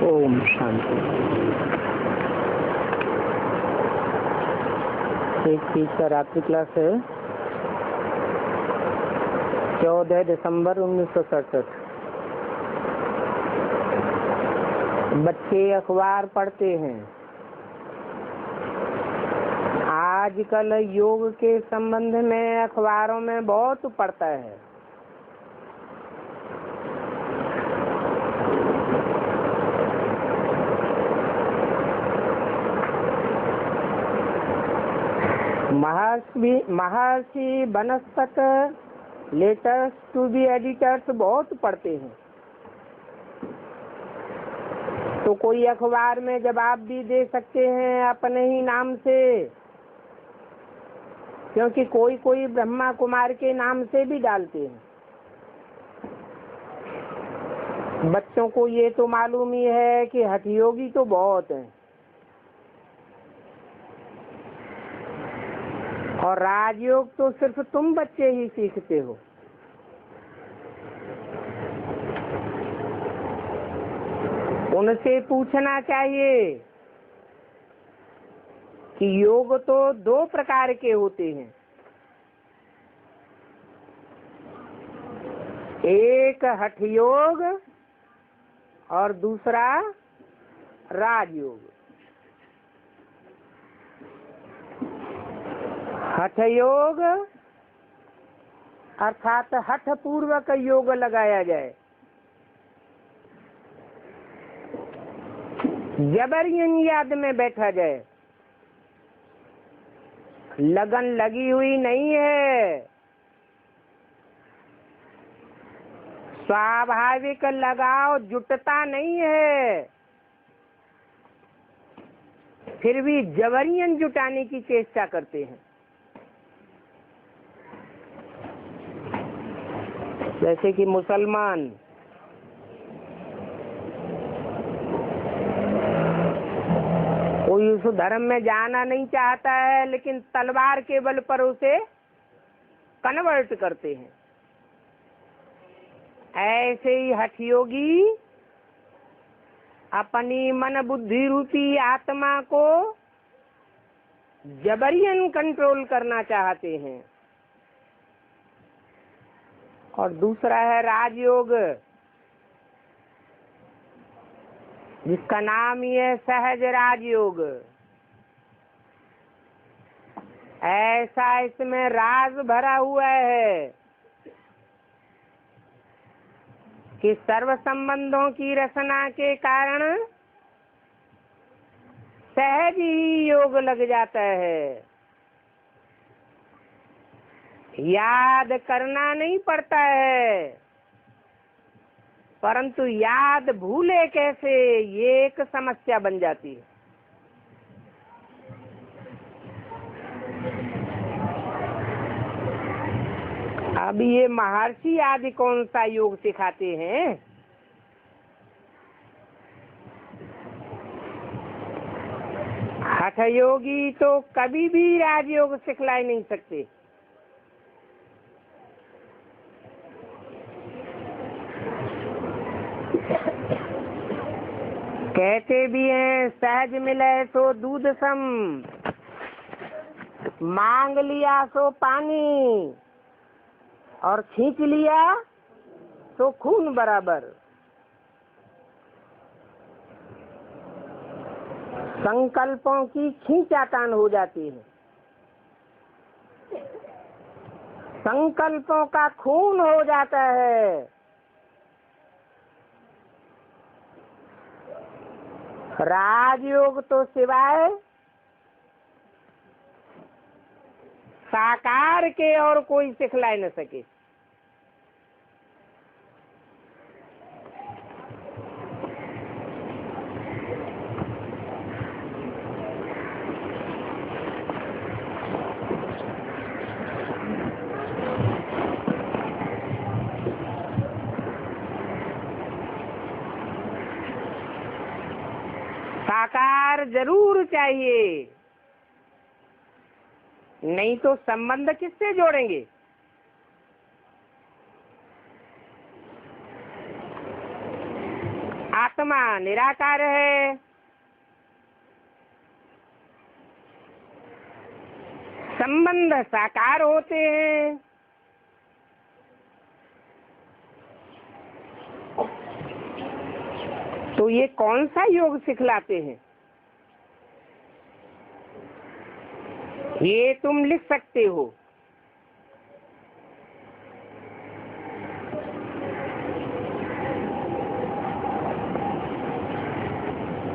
ओम शांति। एक चीज का रात्रि क्लास है 14 दिसंबर 1967। बच्चे अखबार पढ़ते हैं। आजकल योग के संबंध में अखबारों में बहुत पढ़ता है। महर्षि बनस्पत लेटर्स टू बी एडिटर्स बहुत पढ़ते हैं। तो कोई अखबार में जवाब भी दे सकते हैं अपने ही नाम से, क्योंकि कोई कोई ब्रह्मा कुमार के नाम से भी डालते हैं। बच्चों को ये तो मालूम ही है कि हठयोगी तो बहुत हैं और राजयोग तो सिर्फ तुम बच्चे ही सीखते हो। उनसे पूछना चाहिए कि योग तो 2 प्रकार के होते हैं, एक हठयोग और दूसरा राजयोग। हठयोग अर्थात हठ पूर्वक योग लगाया जाए, जबरन याद में बैठा जाए, लगन लगी हुई नहीं है, स्वाभाविक लगाव जुटता नहीं है, फिर भी जबरन जुटाने की चेष्टा करते हैं। जैसे कि मुसलमान कोई उस धर्म में जाना नहीं चाहता है, लेकिन तलवार के बल पर उसे कन्वर्ट करते हैं। ऐसे ही हठयोगी अपनी मन बुद्धि रूपी आत्मा को जबरियन कंट्रोल करना चाहते हैं। और दूसरा है राजयोग, जिसका नाम ही है सहज राजयोग। ऐसा इसमें राज भरा हुआ है कि सर्व संबंधों की रचना के कारण सहज ही योग लग जाता है। याद करना नहीं पड़ता है, परंतु याद भूले कैसे, ये एक समस्या बन जाती है। अब ये महर्षि आदि कौन सा योग सिखाते हैं? हठ योगी तो कभी भी राजयोग सिखला नहीं सकते। कहते भी हैं सहज मिले सो दूध सम, मांग लिया सो पानी, और खींच लिया तो खून बराबर। संकल्पों की खींचातान हो जाती है, संकल्पों का खून हो जाता है। राजयोग तो सिवाय साकार के और कोई सिखला न सके। साकार जरूर चाहिए, नहीं तो संबंध किससे जोड़ेंगे? आत्मा निराकार है, संबंध साकार होते हैं। तो ये कौन सा योग सिखलाते हैं? ये तुम लिख सकते हो।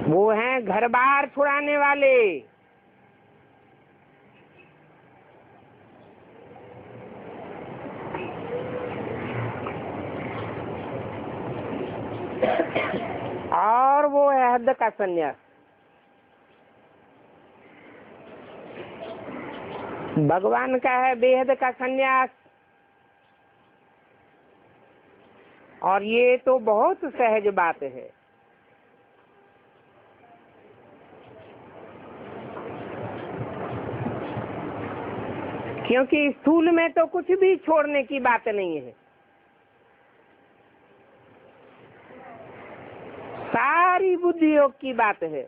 वो हैं घर बार छुड़ाने वाले। और वो है हद का संन्यास। भगवान का है बेहद का संन्यास। और ये तो बहुत सहज बात है। क्योंकि स्थूल में तो कुछ भी छोड़ने की बात नहीं है। सारी बुद्धि योग की बात है।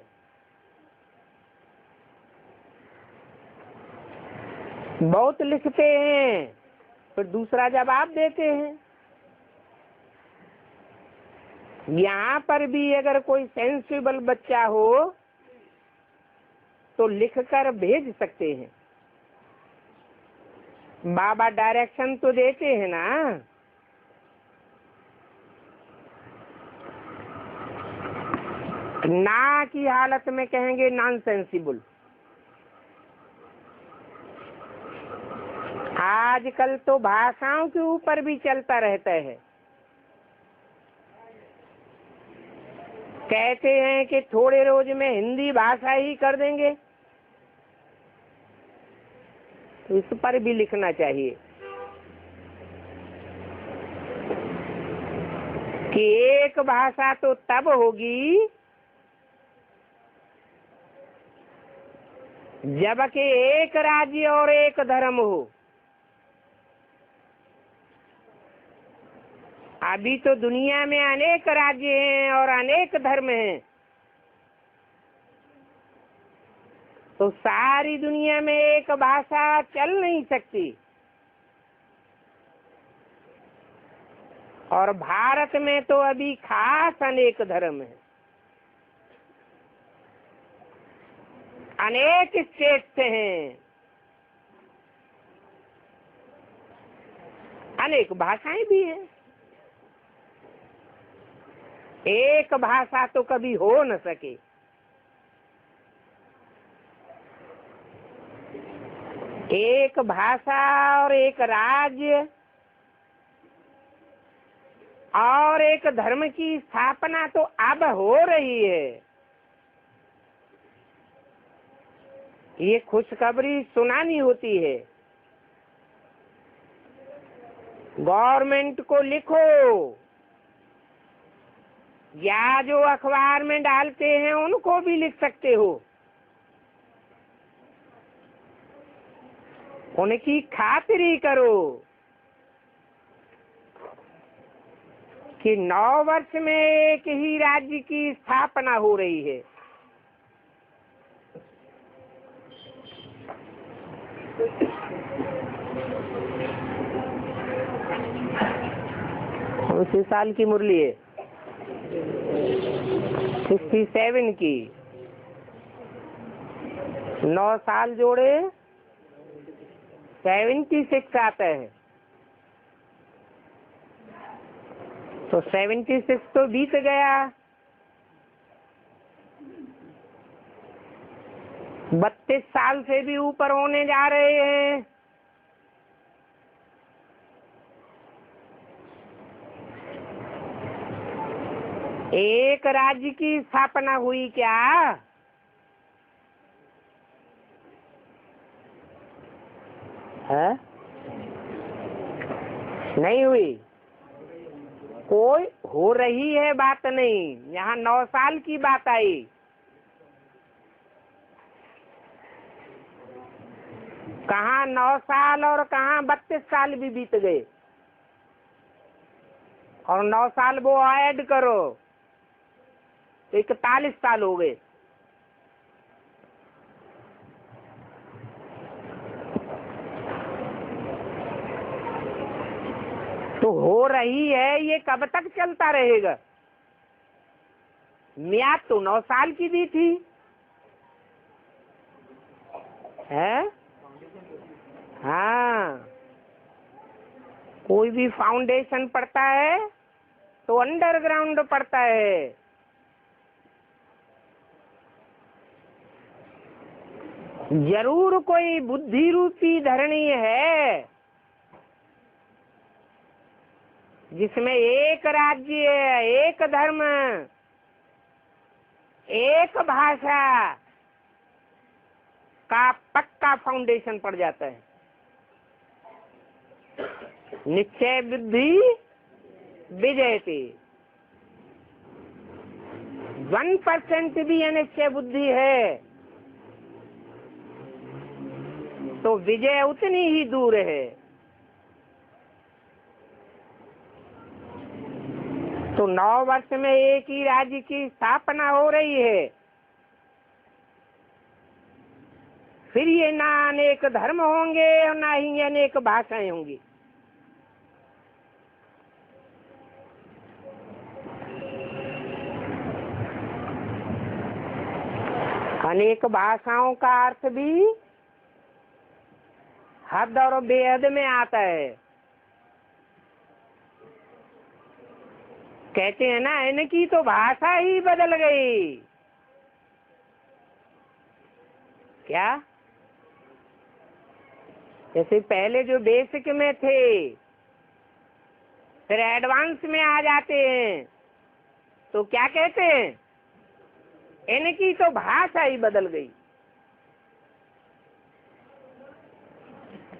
बहुत लिखते हैं फिर दूसरा जवाब देते हैं। यहाँ पर भी अगर कोई सेंसिबल बच्चा हो तो लिखकर भेज सकते हैं। बाबा डायरेक्शन तो देते हैं ना। ना की हालत में कहेंगे नॉन सेंसिबल। आजकल तो भाषाओं के ऊपर भी चलता रहता है। कहते हैं कि थोड़े रोज में हिंदी भाषा ही कर देंगे, तो इस पर भी लिखना चाहिए कि एक भाषा तो तब होगी जबकि एक राज्य और एक धर्म हो। अभी तो दुनिया में अनेक राज्य हैं और अनेक धर्म हैं, तो सारी दुनिया में एक भाषा चल नहीं सकती। और भारत में तो अभी खास अनेक धर्म हैं, अनेक स्टेट्स हैं, अनेक भाषाएं भी हैं। एक भाषा तो कभी हो न सके। एक भाषा और एक राज्य और एक धर्म की स्थापना तो अब हो रही है। ये खुशखबरी सुनानी होती है। गवर्नमेंट को लिखो या जो अखबार में डालते हैं उनको भी लिख सकते हो। उनकी खातिरी करो कि 9 वर्ष में एक ही राज्य की स्थापना हो रही है। उसी साल की मुरली है, 67 की। 9 साल जोड़े 76 आता है। तो 76 तो बीत गया। 32 साल से भी ऊपर होने जा रहे हैं। एक राज्य की स्थापना हुई क्या? है? नहीं हुई। कोई हो रही है बात नहीं। यहाँ 9 साल की बात आई। कहाँ 9 साल और कहाँ 32 साल भी बीत गए। और 9 साल वो ऐड करो तो 41 साल हो गए। तो हो रही है, ये कब तक चलता रहेगा? मियाद तो 9 साल की दी थी। है? हाँ, कोई भी फाउंडेशन पड़ता है तो अंडरग्राउंड पड़ता है। जरूर कोई बुद्धि रूपी धरणी है जिसमें एक राज्य, एक धर्म, एक भाषा का पक्का फाउंडेशन पड़ जाता है। निश्चय बुद्धि विजयते। 1% भी अनिश्चय बुद्धि है तो विजय उतनी ही दूर है। तो 9 वर्ष में एक ही राज्य की स्थापना हो रही है। फिर ये ना अनेक धर्म होंगे और ना ही अनेक भाषाएं होंगी। अनेक भाषाओं का अर्थ भी हद और बेहद में आता है। कहते हैं ना, इनकी तो भाषा ही बदल गई। क्या? जैसे पहले जो बेसिक में थे फिर एडवांस में आ जाते हैं तो क्या कहते हैं? इनकी तो भाषा ही बदल गई।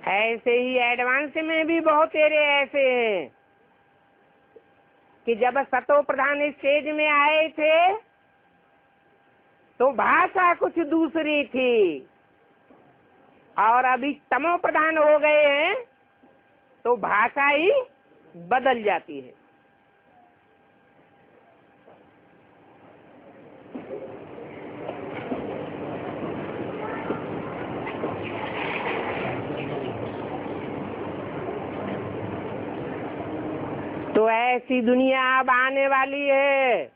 ऐसे ही एडवांस में भी बहुत एरे ऐसे हैं कि जब सतो प्रधान स्टेज में आए थे तो भाषा कुछ दूसरी थी और अभी तमो प्रधान हो गए हैं तो भाषा ही बदल जाती है। तो ऐसी दुनिया अब आने वाली है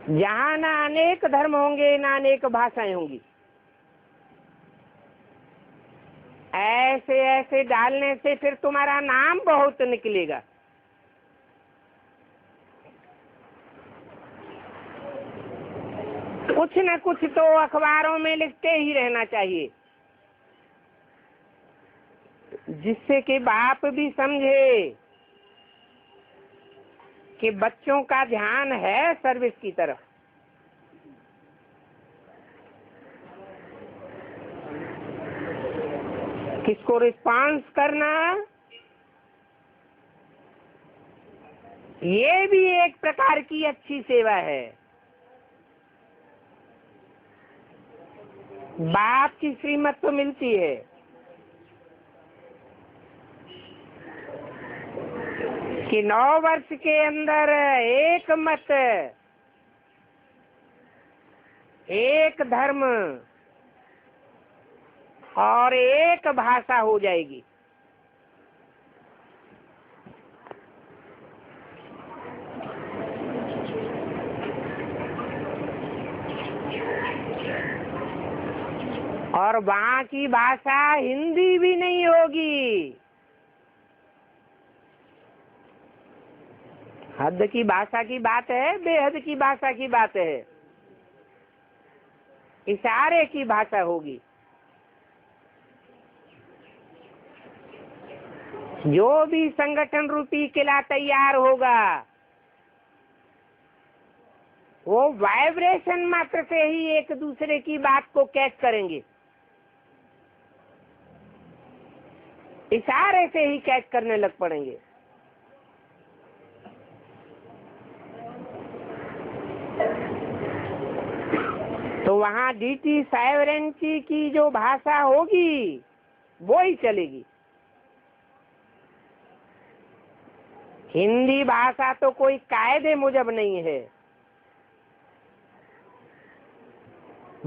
जहाँ ना अनेक धर्म होंगे ना अनेक भाषाएं होंगी। ऐसे ऐसे डालने से फिर तुम्हारा नाम बहुत निकलेगा। कुछ न कुछ तो अखबारों में लिखते ही रहना चाहिए, जिससे कि बाप भी समझे कि बच्चों का ध्यान है सर्विस की तरफ। किसको रिस्पॉन्स करना, ये भी एक प्रकार की अच्छी सेवा है। बाप की श्रीमत तो मिलती है, कि 9 वर्ष के अंदर एक मत, एक धर्म और एक भाषा हो जाएगी। और वहाँ की भाषा हिंदी भी नहीं होगी, हद की भाषा की बात है, बेहद की भाषा की बात है, इशारे की भाषा होगी। जो भी संगठन रूपी किला तैयार होगा, वो वाइब्रेशन मात्र से ही एक दूसरे की बात को कैच करेंगे, इशारे से ही कैच करने लग पड़ेंगे। तो वहाँ डीटी साइवरेंची की जो भाषा होगी वो ही चलेगी। हिंदी भाषा तो कोई कायदे मुजब नहीं है,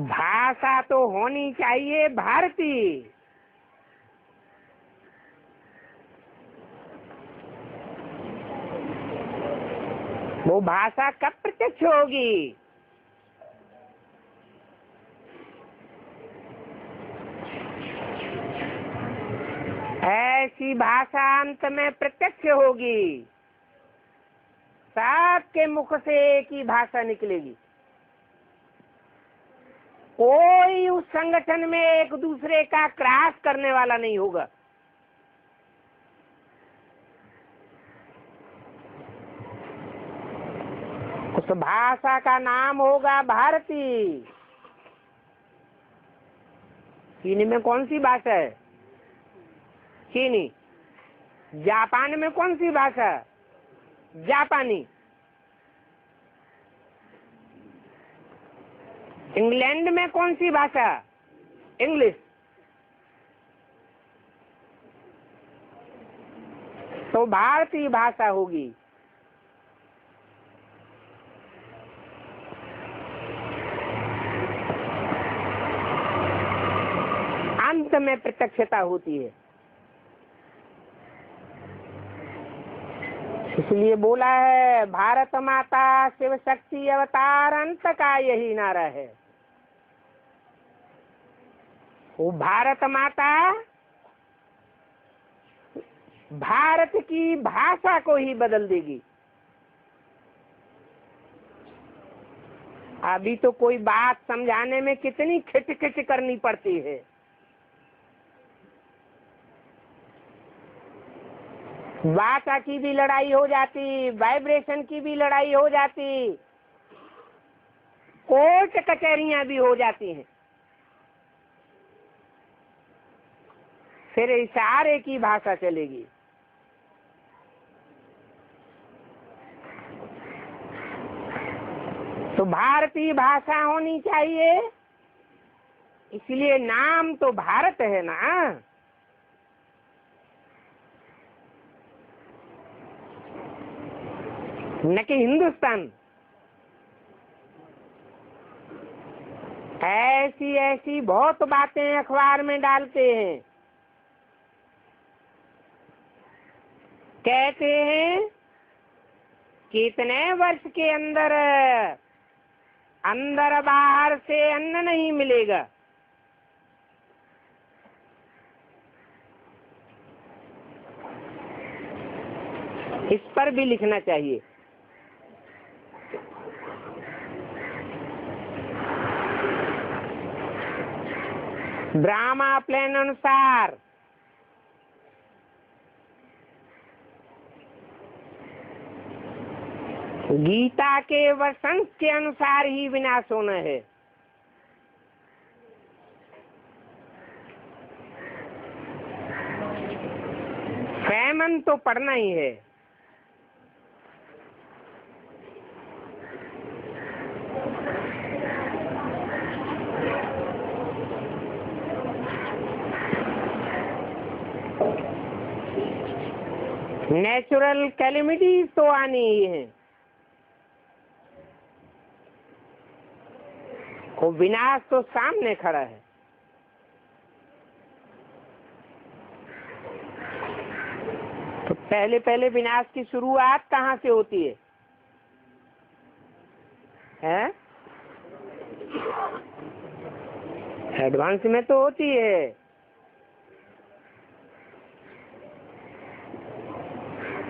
भाषा तो होनी चाहिए भारतीय। वो भाषा कब प्रत्यक्ष होगी? ऐसी भाषा अंत में प्रत्यक्ष होगी, सबके मुख से एक ही भाषा निकलेगी। कोई उस संगठन में एक दूसरे का क्रॉस करने वाला नहीं होगा। उस भाषा का नाम होगा भारती। चीनी में कौन सी भाषा है? चीनी। जापान में कौन सी भाषा? जापानी। इंग्लैंड में कौन सी भाषा? इंग्लिश। तो भारतीय भाषा होगी। अंत में प्रत्यक्षता होती है। इसलिए बोला है, भारत माता शिव शक्ति अवतार अंत का यही नारा है। वो भारत माता भारत की भाषा को ही बदल देगी। अभी तो कोई बात समझाने में कितनी खिच करनी पड़ती है। भाषा की भी लड़ाई हो जाती, वाइब्रेशन की भी लड़ाई हो जाती, कोर्ट कचहरियां भी हो जाती हैं। फिर इशारे की भाषा चलेगी। तो भारतीय भाषा होनी चाहिए, इसलिए नाम तो भारत है ना। न कि हिंदुस्तान। ऐसी ऐसी बहुत बातें अखबार में डालते हैं, कहते हैं कि इतने वर्ष के अंदर अंदर बाहर से अन्न नहीं मिलेगा। इस पर भी लिखना चाहिए। ड्रामा प्लान अनुसार गीता के वचन के अनुसार ही विनाश होना है। फैमन तो पढ़ना ही है। नेचुरल कैलेमिटीज तो आनी ही है। वो विनाश तो सामने खड़ा है। तो पहले पहले विनाश की शुरुआत कहाँ से होती है? हैं? एडवांस में तो होती है।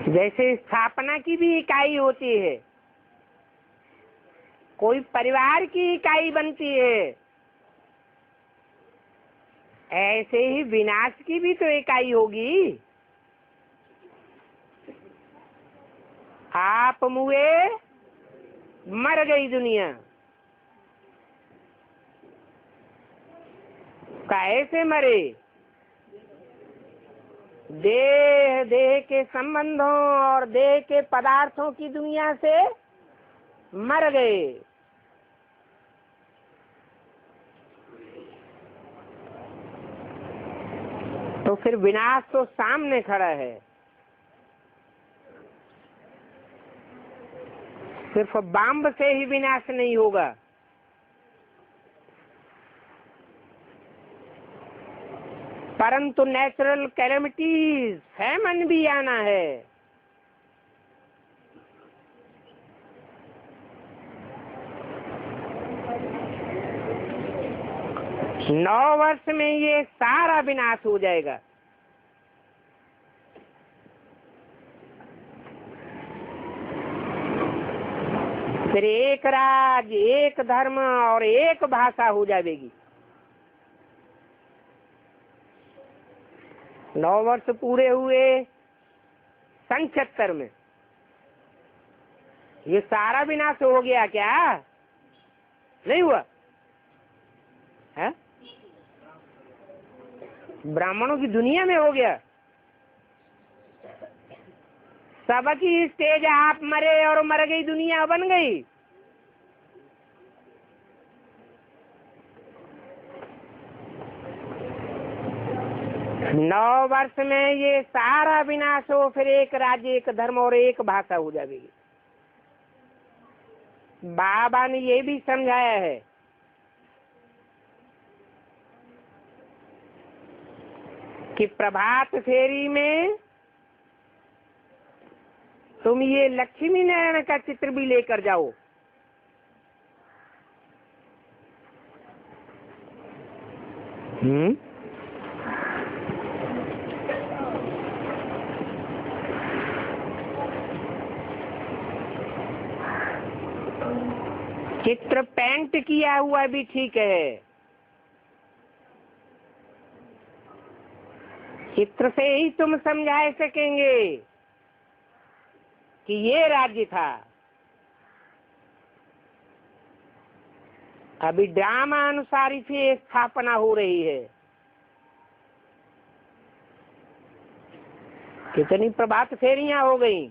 जैसे स्थापना की भी इकाई होती है, कोई परिवार की इकाई बनती है, ऐसे ही विनाश की भी तो इकाई होगी। आप मुए, मर गई दुनिया। कैसे मरे? देह देह के संबंधों और देह के पदार्थों की दुनिया से मर गए। तो फिर विनाश तो सामने खड़ा है। सिर्फ बम से ही विनाश नहीं होगा। परंतु नेचुरल कैलेमिटीज, फैमन भी आना है। नौ वर्ष में ये सारा विनाश हो जाएगा। फिर एक राज्य, एक धर्म और एक भाषा हो जाएगी। 9 वर्ष पूरे हुए 77 में ये सारा विनाश हो गया क्या? नहीं हुआ है? ब्राह्मणों की दुनिया में हो गया। सबकी स्टेज आप मरे और मर गई दुनिया बन गई। नौ वर्ष में ये सारा विनाश हो, फिर एक राज्य, एक धर्म और एक भाषा हो जाएगी। बाबा ने ये भी समझाया है कि प्रभात फेरी में तुम ये लक्ष्मी नारायण का चित्र भी लेकर जाओ। चित्र पेंट किया हुआ भी ठीक है। चित्र से ही तुम समझा सकेंगे कि ये राज्य था। अभी ड्रामा अनुसार इसे स्थापना हो रही है। कितनी प्रभात फेरियां हो गई।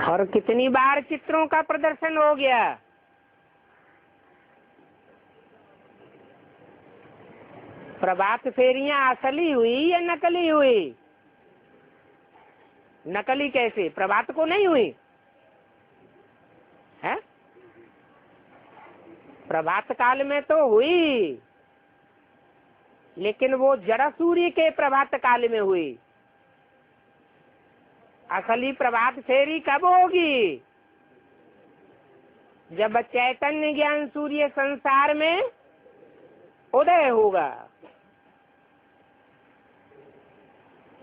और कितनी बार चित्रों का प्रदर्शन हो गया। प्रभात फेरियां असली हुई या नकली हुई? नकली कैसे? प्रभात को नहीं हुई है? प्रभात काल में तो हुई, लेकिन वो जड़ सूर्य के प्रभात काल में हुई। असली प्रभात फेरी कब होगी? जब चैतन्य ज्ञान सूर्य संसार में उदय होगा।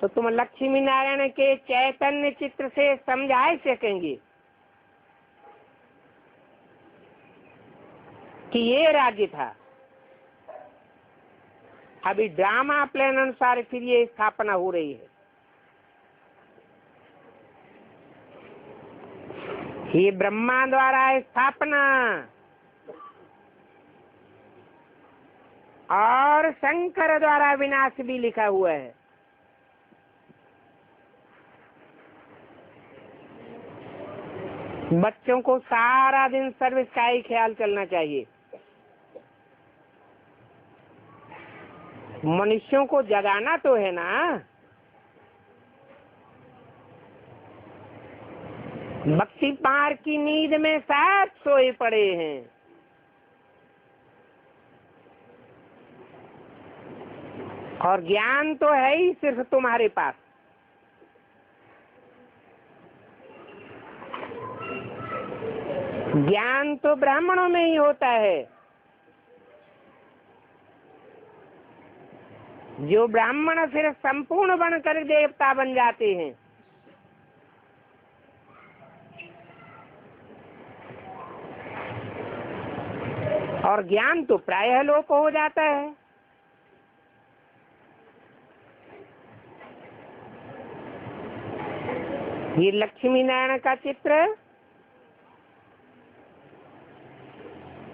तो तुम लक्ष्मी नारायण के चैतन्य चित्र से समझा सकेंगे कि ये राज्य था। अभी ड्रामा प्लान अनुसार फिर ये स्थापना हो रही है। ये ब्रह्मा द्वारा स्थापना और शंकर द्वारा विनाश भी लिखा हुआ है। बच्चों को सारा दिन सर्विस का ही ख्याल चलना चाहिए। मनुष्यों को जगाना तो है ना। बक्सी पार की नींद में सब सोए पड़े हैं। और ज्ञान तो है ही सिर्फ तुम्हारे पास। ज्ञान तो ब्राह्मणों में ही होता है। जो ब्राह्मण फिर संपूर्ण बनकर देवता बन जाते हैं। और ज्ञान तो प्रायः लोप हो जाता है। ये लक्ष्मी नारायण का चित्र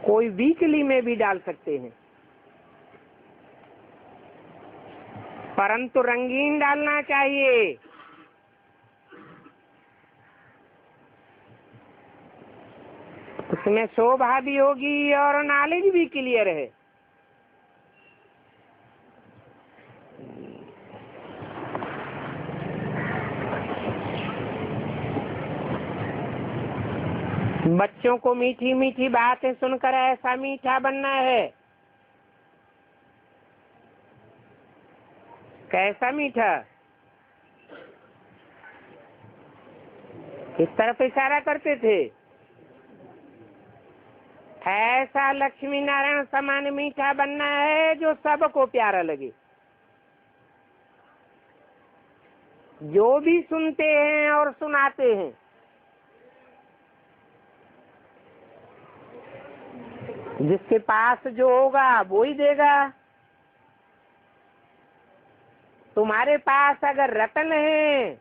कोई वीकली में भी डाल सकते हैं, परंतु रंगीन डालना चाहिए। उसमें शोभा भी होगी और नॉलेज भी क्लियर है। बच्चों को मीठी मीठी बातें सुनकर ऐसा मीठा बनना है। कैसा मीठा? इस तरफ इशारा करते थे। ऐसा लक्ष्मी नारायण समान मीठा बनना है जो सबको प्यारा लगे। जो भी सुनते हैं और सुनाते हैं, जिसके पास जो होगा वो ही देगा। तुम्हारे पास अगर रतन है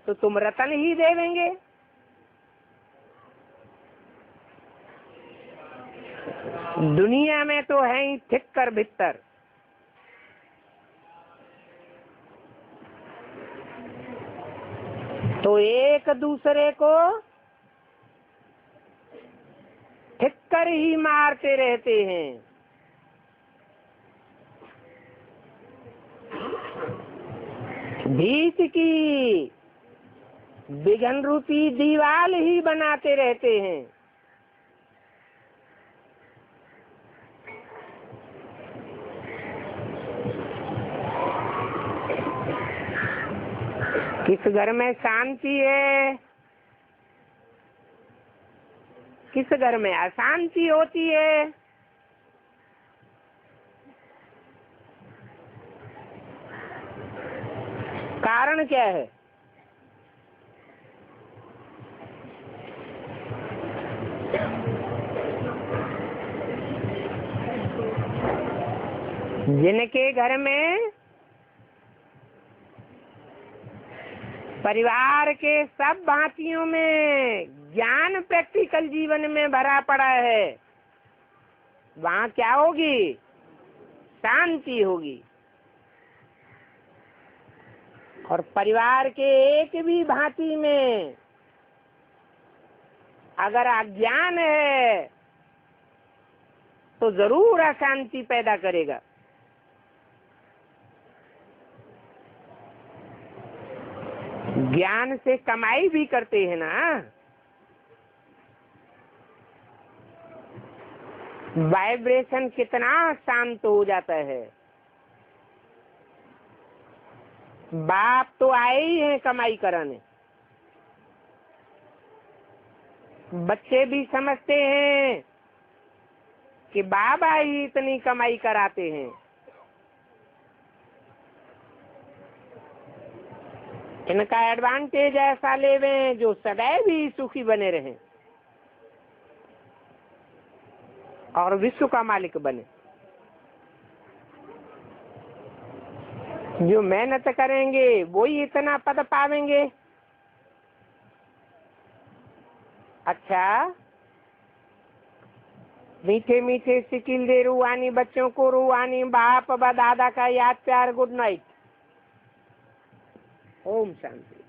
तो तुम रतन ही देवेंगे। दुनिया में तो है ही ठिक्कर भित्तर। तो एक दूसरे को ठिक्कर ही मारते रहते हैं। भीत की विघन रूपी दीवाल ही बनाते रहते हैं। किस घर में शांति है, किस घर में अशांति होती है। कारण क्या है? जिनके घर में परिवार के सब भांतियों में ज्ञान प्रैक्टिकल जीवन में भरा पड़ा है, वहाँ क्या होगी? शांति होगी। और परिवार के एक भी भांति में अगर अज्ञान है तो जरूर अशांति पैदा करेगा। ज्ञान से कमाई भी करते हैं ना। वाइब्रेशन कितना शांत हो जाता है। बाप तो आए ही हैं कमाई कराने। बच्चे भी समझते हैं कि बाबा ही इतनी कमाई कराते हैं। इनका एडवांटेज ऐसा लेवे जो सदैव ही सुखी बने रहे और विश्व का मालिक बने। जो मेहनत करेंगे वो ही इतना पद पावेंगे। अच्छा, मीठे मीठे सिकिल दे रूहानी बच्चों को रूहानी बाप व दादा का याद प्यार। Good night. ओम शांति।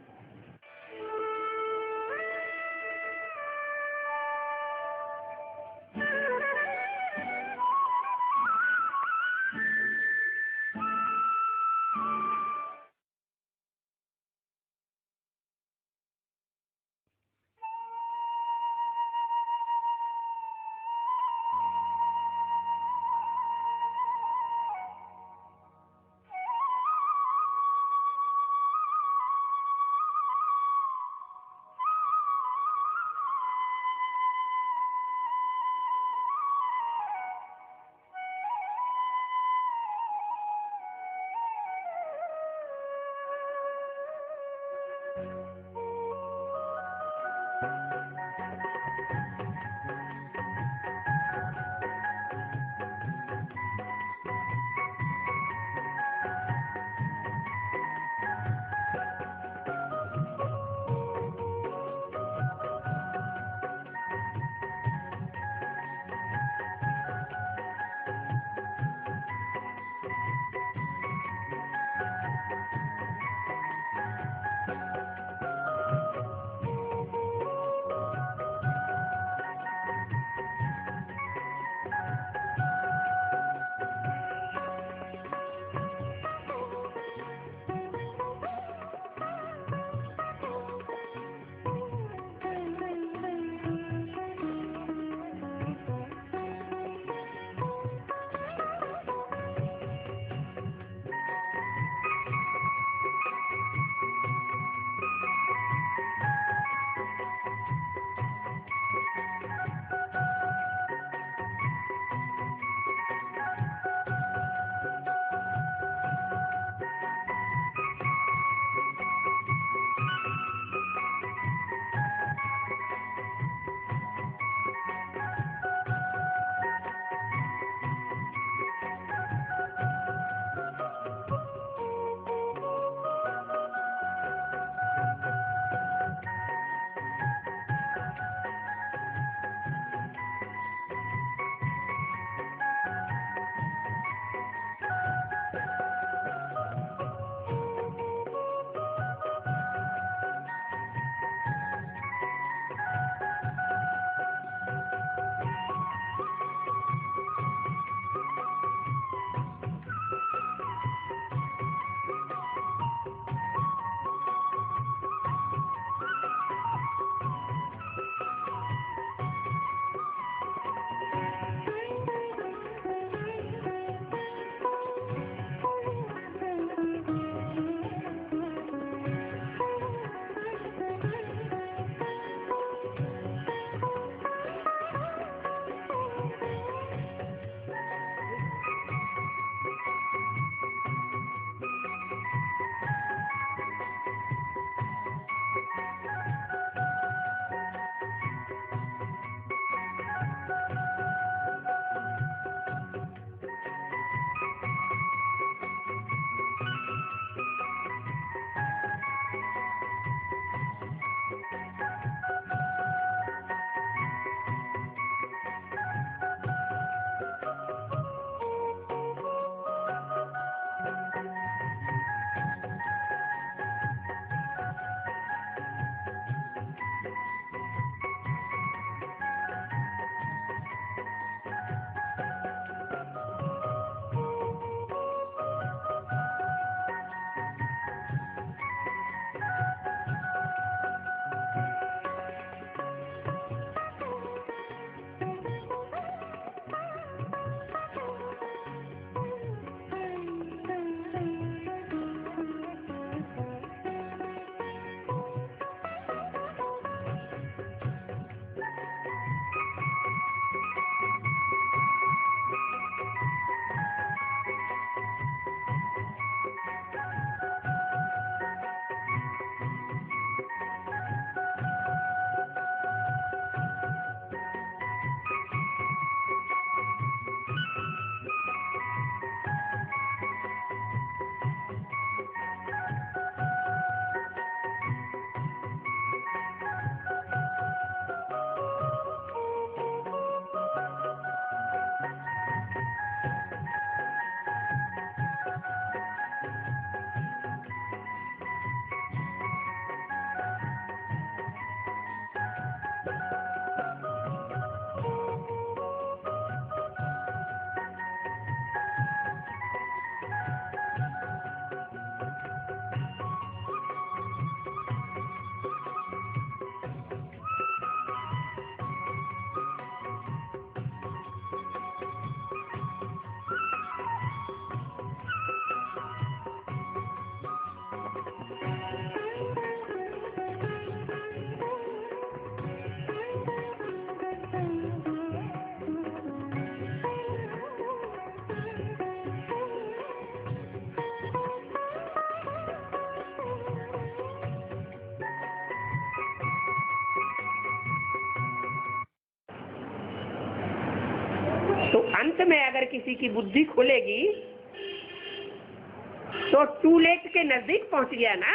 तो अंत में अगर किसी की बुद्धि खुलेगी तो टू लेट के नजदीक पहुंच गया ना,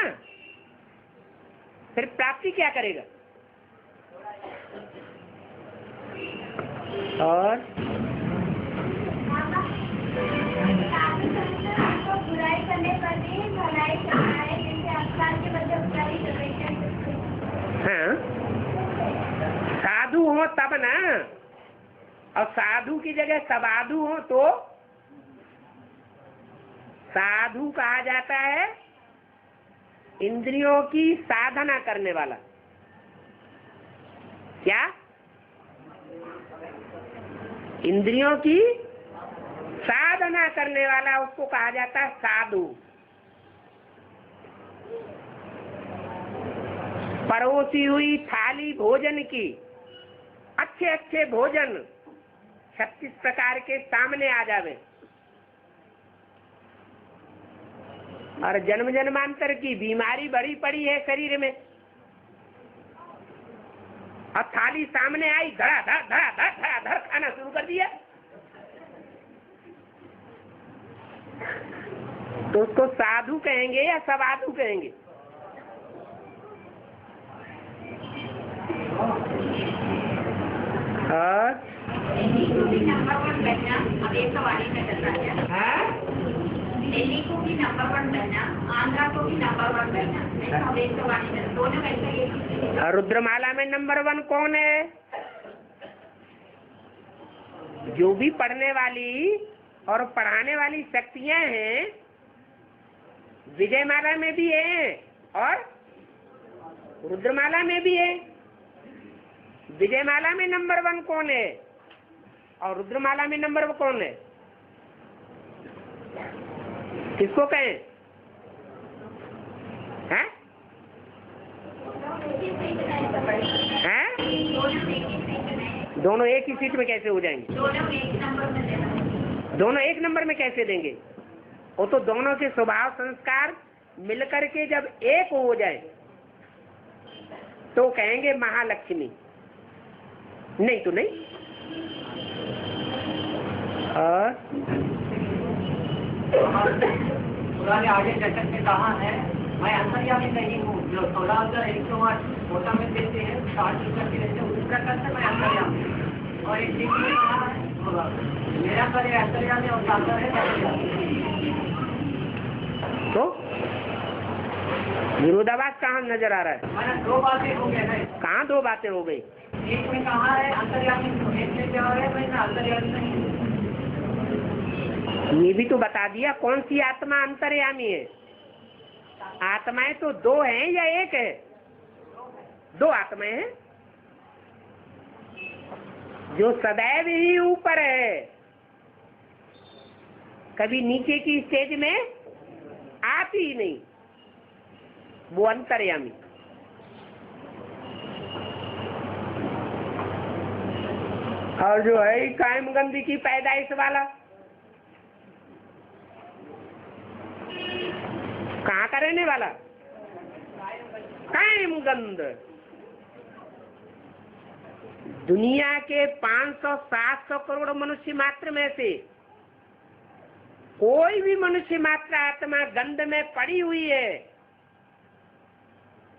फिर प्राप्ति क्या करेगा? और बुराई करने पर भी भलाई करना है, जैसे अवसर के बच्चे बुराई कर रहे हैं। हाँ, साधु हो तब ना, और साधु की जगह सवाधु हो तो साधु कहा जाता है इंद्रियों की साधना करने वाला। क्या? इंद्रियों की साधना करने वाला, उसको कहा जाता है साधु। परोसी हुई थाली भोजन की, अच्छे अच्छे भोजन 36 प्रकार के सामने आ जावे, और जन्म जन्मांतर की बीमारी बड़ी पड़ी है शरीर में, और थाली सामने आई, धड़ा धड़ खाना शुरू कर दिया, तो उसको साधु कहेंगे या सवाधु कहेंगे? और दिल्ली को भी नंबर 1 बनना अब एक सवारी में चल रहा है। दिल्ली को भी नंबर 1 बनना, आंध्रा को भी नंबर 1 बनना, अब एक सवारी में दोनों वैसे। रुद्रमाला में नंबर 1 कौन है? जो भी पढ़ने वाली और पढ़ाने वाली शक्तियां हैं, विजयमाला में भी है और रुद्रमाला में भी है। विजयमाला में नंबर 1 कौन है और रुद्रमाला में नंबर 1 कौन है? किसको कहें? हैं? हैं? दोनों एक ही सीट में कैसे हो जाएंगे? दोनों एक नंबर में कैसे देंगे? वो तो दोनों के स्वभाव संस्कार मिलकर के जब एक हो जाए तो कहेंगे महालक्ष्मी, नहीं तो नहीं। और पुराने आगे दशक में कहा है, मैं अंतर्यामी नहीं हूँ, जो 16,108 मोटा में देते हैं 60 लीटर के रहते हैं, उस प्रकार से मैं अंतर्यामी। और एक चीज में कहा है, मेरा करे अंतर्यामी और सागर है तो विरोधाभास कहाँ नजर आ रहा है? मैंने 2 बातें हो गई। कहाँ 2 बातें हो गई? एक में कहा है अंतर्यामी, एक में क्या है मैं अंतर्यामी नहीं हूँ। ये भी तो बता दिया कौन सी आत्मा अंतर्यामी है। आत्माएं तो 2 हैं या 1 है? 2 आत्माएं हैं जो सदैव ही ऊपर है, कभी नीचे की स्टेज में आती ही नहीं, वो अंतर्यामी। और जो है कायम गंदी की पैदाइश वाला, कहाँ का रहने वाला? कायम गंध। दुनिया के 500-700 करोड़ मनुष्य मात्र में से कोई भी मनुष्य मात्र आत्मा गंध में पड़ी हुई है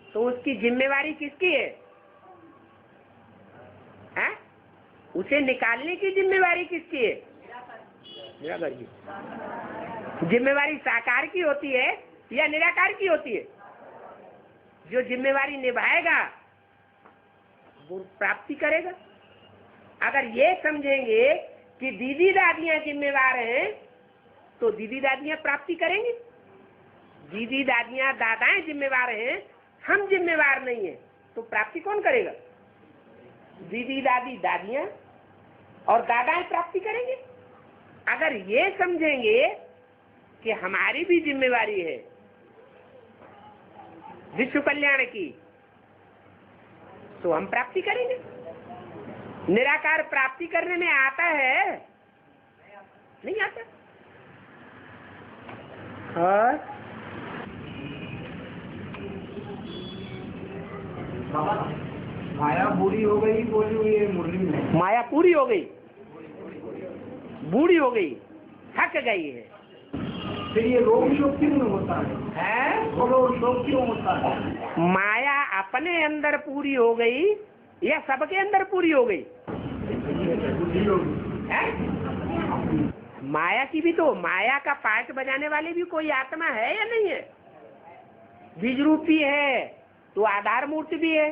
तो उसकी जिम्मेवारी किसकी है? हैं? उसे निकालने की जिम्मेवारी किसकी है? निराकार की। जिम्मेवारी साकार की होती है या निराकार की होती है? जो जिम्मेवारी निभाएगा वो प्राप्ति करेगा। अगर ये समझेंगे कि दीदी दादियां जिम्मेवार हैं तो दीदी दादियां प्राप्ति करेंगी। दीदी दादियां दादाएं जिम्मेवार हैं, हम जिम्मेवार नहीं है, तो प्राप्ति कौन करेगा? दीदी दादी दादियां और दादाएं प्राप्ति करेंगे। अगर ये समझेंगे कि हमारी भी जिम्मेवारी है विश्व कल्याण की, तो हम प्राप्ति करेंगे। निराकार प्राप्ति करने में आता है? नहीं आता। और माया पूरी हो गई बोली हुई है मुरली में। माया पूरी हो गई। बूढ़ी हो गई, थक गई है। फिर ये रोग शोक क्यों होता है? रोग शोक क्यों होता है? माया अपने अंदर पूरी हो गई या सबके अंदर पूरी हो गई? है? माया की भी तो, माया का पार्ट बजाने वाले भी कोई आत्मा है या नहीं है? बीज रूपी है तो आधार मूर्ति भी है।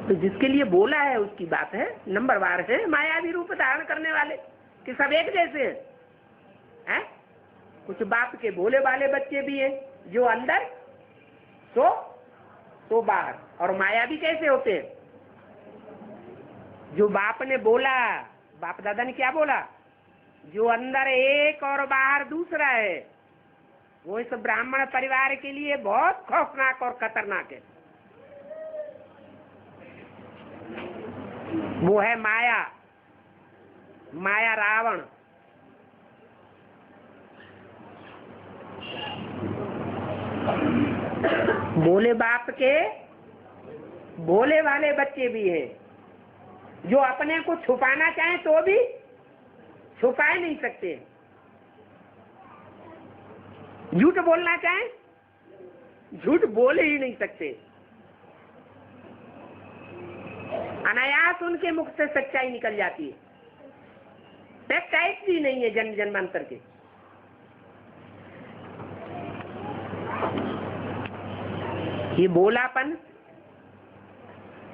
तो जिसके लिए बोला है उसकी बात है, नंबरवार है मायावी रूप धारण करने वाले कि सब एक जैसे हैं? कुछ बाप के भोले वाले बच्चे भी हैं जो अंदर तो बाहर। और मायावी कैसे होते हैं? जो बाप ने बोला, बाप दादा ने क्या बोला, जो अंदर एक और बाहर दूसरा है, वो इस ब्राह्मण परिवार के लिए बहुत खौफनाक और खतरनाक है। वो है माया, माया रावण। भोले बाप के भोले वाले बच्चे भी हैं जो अपने को छुपाना चाहें तो भी छुपा नहीं सकते। झूठ बोलना चाहें झूठ बोल ही नहीं सकते। अनायास उनके मुख से सच्चाई निकल जाती है। टाइप भी नहीं है जन्म जन्मांतर के। ये बोलापन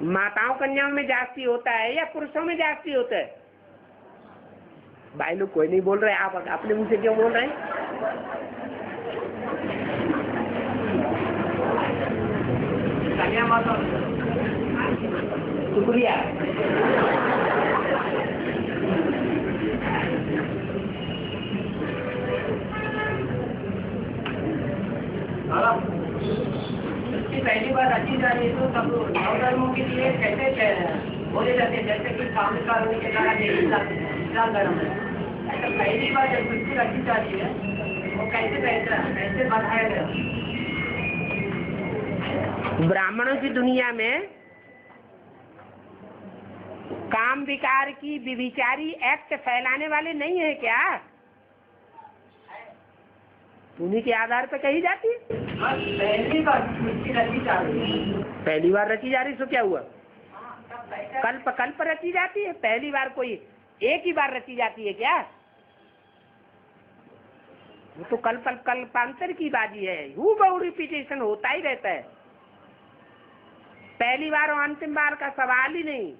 माताओं कन्याओं में जास्ती होता है या पुरुषों में जास्ती होता है? भाई लोग कोई नहीं बोल रहे, आप अपने मुंह से क्यों बोल रहे हैं? शुक्रिया। पहली बार रची जा रही है तो सब नवधर्मों के लिए कैसे बोले जाते हैं, जैसे कि काम्य कानून के द्वारा इस्लाम धर्म है, ऐसा पहली बार जब सृष्टि रची जा रही है वो कैसे बढ़ाया गया? ब्राह्मणों की दुनिया में काम विकार की विभिचारी एक्ट फैलाने वाले नहीं है क्या? उन्हीं के आधार पर कही जाती है। पहली बार सृष्टि रची जा रही है। पहली बार रची जा रही तो क्या हुआ? कल्प रची जाती है। पहली बार कोई एक ही बार रची जाती है क्या? वो तो कल्पांतर की बाजी है। हूबहू रिपीटेशन होता ही रहता है। पहली बार और अंतिम बार का सवाल ही नहीं।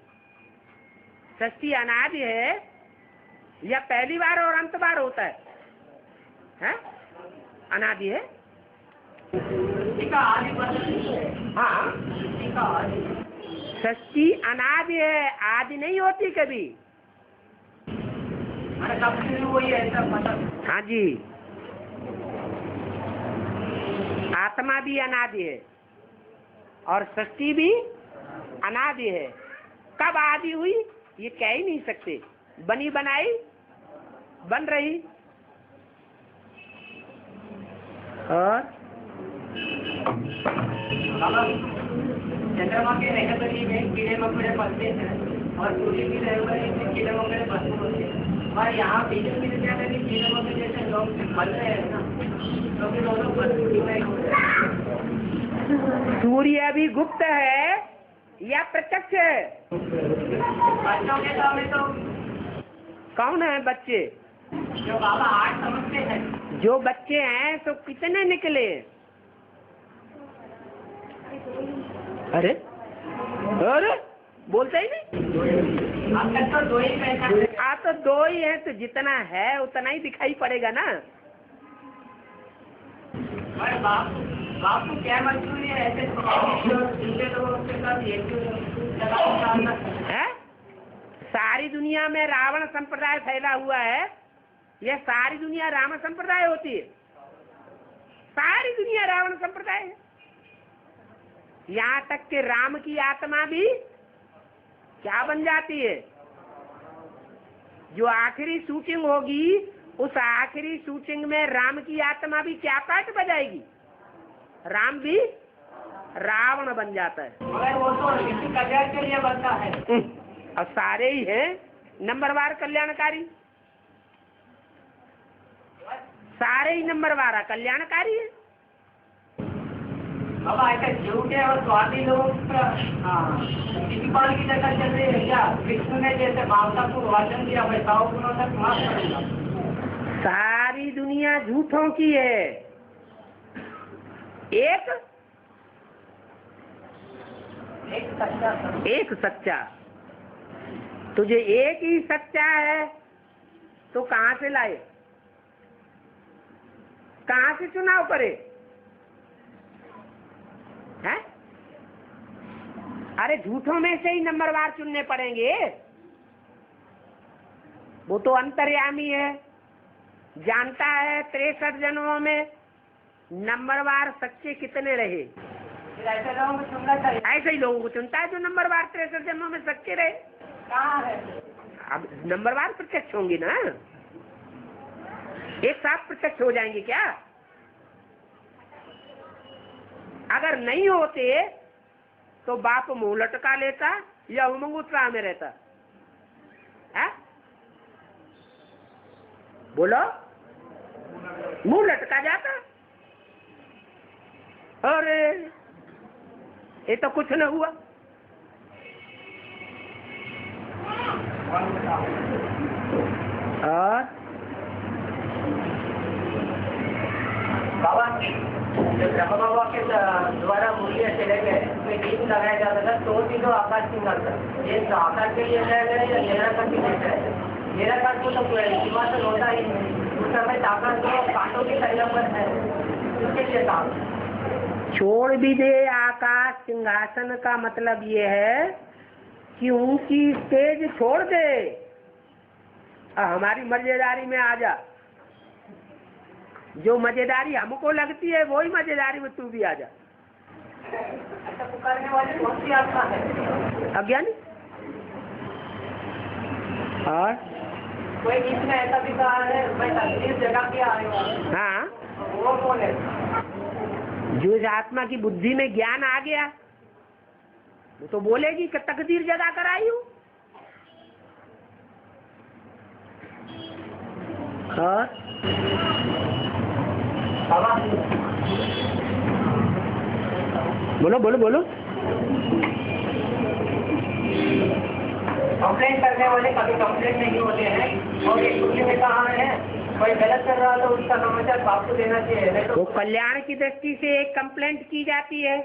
सृष्टि अनादि है या पहली बार और अंत बार होता है? हैं? अनादि है। हाँ, सृष्टि अनादि है, आदि नहीं होती कभी। हाँ जी, आत्मा भी अनादि है और सृष्टि भी अनादि है। कब आदि हुई ये कह ही नहीं सकते। बनी बनाई बन रही। और चंद्रमा के रहबरी में कीड़े मकोड़े पलते हैं और सूर्य की रहबरी में कीड़े मकोड़े पलते होते हैं। और यहाँ बीच में क्या है कि कीड़े मकोड़े जैसे लोग पल रहे हैं ना, तो फिर दोनों सूर्य भी गुप्त है या प्रत्यक्ष है? बच्चों के सामने तो कौन है बच्चे? जो बाबा आठ समझते हैं। जो बच्चे हैं तो कितने निकले? अरे अरे बोलते ही नहीं। अब तक तो दो ही पहचान। तो दो ही है तो जितना है उतना ही दिखाई पड़ेगा ना। बाप को क्या मजबूरी है ऐसे दूसरे लोगों के साथ है? सारी दुनिया में रावण संप्रदाय फैला हुआ है। यह सारी दुनिया राम संप्रदाय होती है? सारी दुनिया रावण संप्रदाय है। यहाँ तक कि राम की आत्मा भी क्या बन जाती है? जो आखिरी शूटिंग होगी उस आखिरी शूटिंग में राम की आत्मा भी क्या पार्ट बजाएगी? राम भी रावण बन जाता है। मगर वो तो कल्याण के लिए बनता है। और सारे ही हैं नंबरवार कल्याणकारी, सारे ही नंबरवार कल्याणकारी है। अब ऐसे झूठे और स्वार्थी लोग की जगह चल रही है क्या? विष्णु ने जैसे माता को वचन दिया वैसा गुणों तक माफ करेगा। सारी दुनिया झूठों की है, एक सच्चा। तुझे एक ही सच्चा है तो कहाँ से लाए, कहाँ से चुनाव करे हैं? अरे झूठों में से ही नंबरवार चुनने पड़ेंगे। वो तो अंतर्यामी है, जानता है 63 जन्मों में नंबरवार सच्चे कितने रहे। ऐसे लोगों को चुनना चाहिए। ऐसे ही लोगों को चुनता है जो नंबरवार 63 जन्मों में सच्चे रहे। कहाँ है? अब नंबरवार प्रत्यक्ष होंगी ना, एक साथ प्रत्यक्ष हो जाएंगे क्या? अगर नहीं होते तो बाप मुंह लटका लेता या उमंग उत्साह में रहता है? बोलो, मुंह लटका जाता। अरे ये तो कुछ न हुआ। और बाबा जब ब्रह्म बाबा के द्वारा मूल्य चले गए तो गीत लगाया जाता था, तो तीनों आकाश सिंगार था। ये आकाश के लिए लगाया गया या निराकार के लिए है? निराकार को तो सिंहासन होता ही नहीं, उस समय आकाश तो कांटों की शैला पर है, उसके लिए काम छोड़ भी दे। आकाश सिंहासन का मतलब ये है कि उनकी स्टेज छोड़ दे, हमारी मजेदारी में आ जा। जो मजेदारी हमको लगती है वही मजेदारी में तू भी आ जा। ऐसा पुकारने वाली कौन सी आत्मा है? अज्ञानी। और कोई गीत में ऐसा भी कहा है मैं तकदीर जगह के आया हूँ, हाँ, वो कौन है? जो इस आत्मा की बुद्धि में ज्ञान आ गया वो तो बोलेगी कि तकदीर जगा कर आई हूँ। बोलो बोलो बोलो। कंप्लेंट करने वाले कभी कंप्लेंट नहीं होते हैं, और एक दूसरे में कहा है कोई गलत कर रहा तो उसका समाचार आपको देना चाहिए। तो कल्याण की दृष्टि से एक कंप्लेंट की जाती है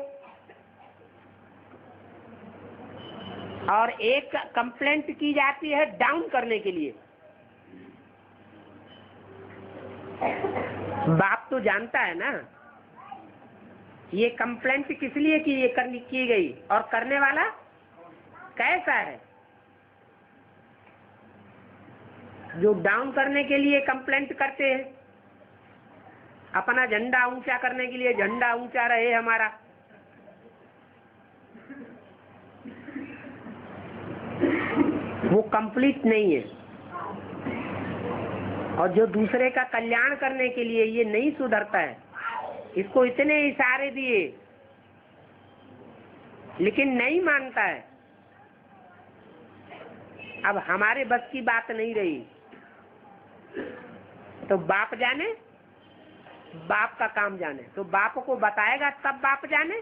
और एक कंप्लेंट की जाती है डाउन करने के लिए। बाप तो जानता है ना ये कंप्लेंट किस लिए की गई और करने वाला कैसा है। जो डाउन करने के लिए कंप्लेंट करते हैं, अपना झंडा ऊंचा करने के लिए, झंडा ऊंचा रहे हमारा, वो कंप्लीट नहीं है। और जो दूसरे का कल्याण करने के लिए ये नहीं सुधरता है, इसको इतने इशारे दिए लेकिन नहीं मानता है, अब हमारे बस की बात नहीं रही। तो बाप जाने, बाप का काम जाने। तो बाप को बताएगा तब बाप जाने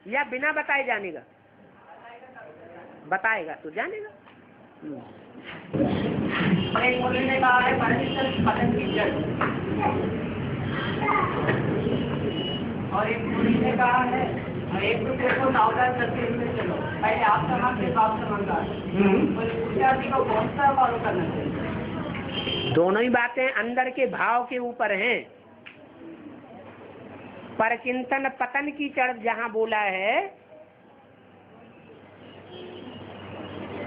या बिना बताए जानेगा? बताएगा तो जानेगा। एक मुनि ने कहा है पतन की जड़, और एक मुनि ने कहा है एक दूसरे को सावधान करते हुए चलो, पहले आप समान फिर बाप समझदार। विद्यार्थी को कौन सा फॉलो करना चाहिए? दोनों ही बातें अंदर के भाव के ऊपर हैं। पर चिंतन पतन की चढ़ जहाँ बोला है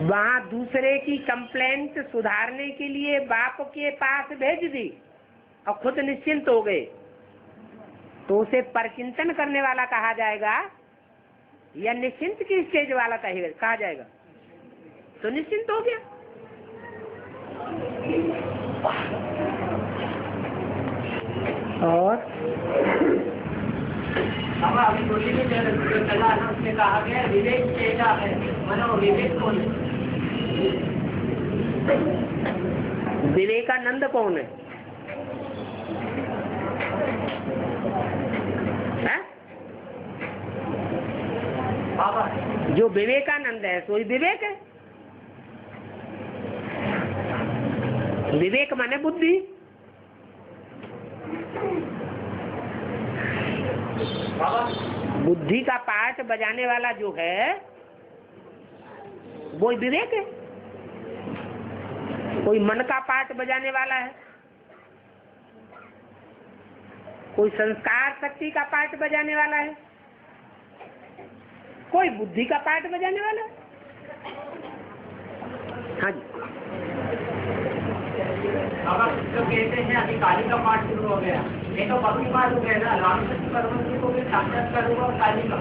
वहाँ दूसरे की कंप्लेंट सुधारने के लिए बाप के पास भेज दी और खुद निश्चिंत हो गए, तो उसे परचिंतन करने वाला कहा जाएगा या निश्चिंत की स्टेज वाला कहा जाएगा? तो निश्चिंत हो गया। और अभी बोली में जो चला है उसमें कहा गया विवेक चेता है, मनो विवेक कौन है? विवेकानंद कौन है? बाबा जो विवेकानंद है सोई विवेक है। विवेक माने बुद्धि। बाबा बुद्धि का पार्ट बजाने वाला जो है वो विवेक है। कोई मन का पार्ट बजाने वाला है, कोई संस्कार शक्ति का पार्ट बजाने वाला है, कोई बुद्धि का पार्ट बजाने वाला है। हाँ जी। बाबा जो कहते हैं अभी काली का पाठ शुरू हो गया, ये तो भक्ति पाठ हो गया ना, रामकृष्ण परमहंस को भी साक्षात्कार हुआ काली का।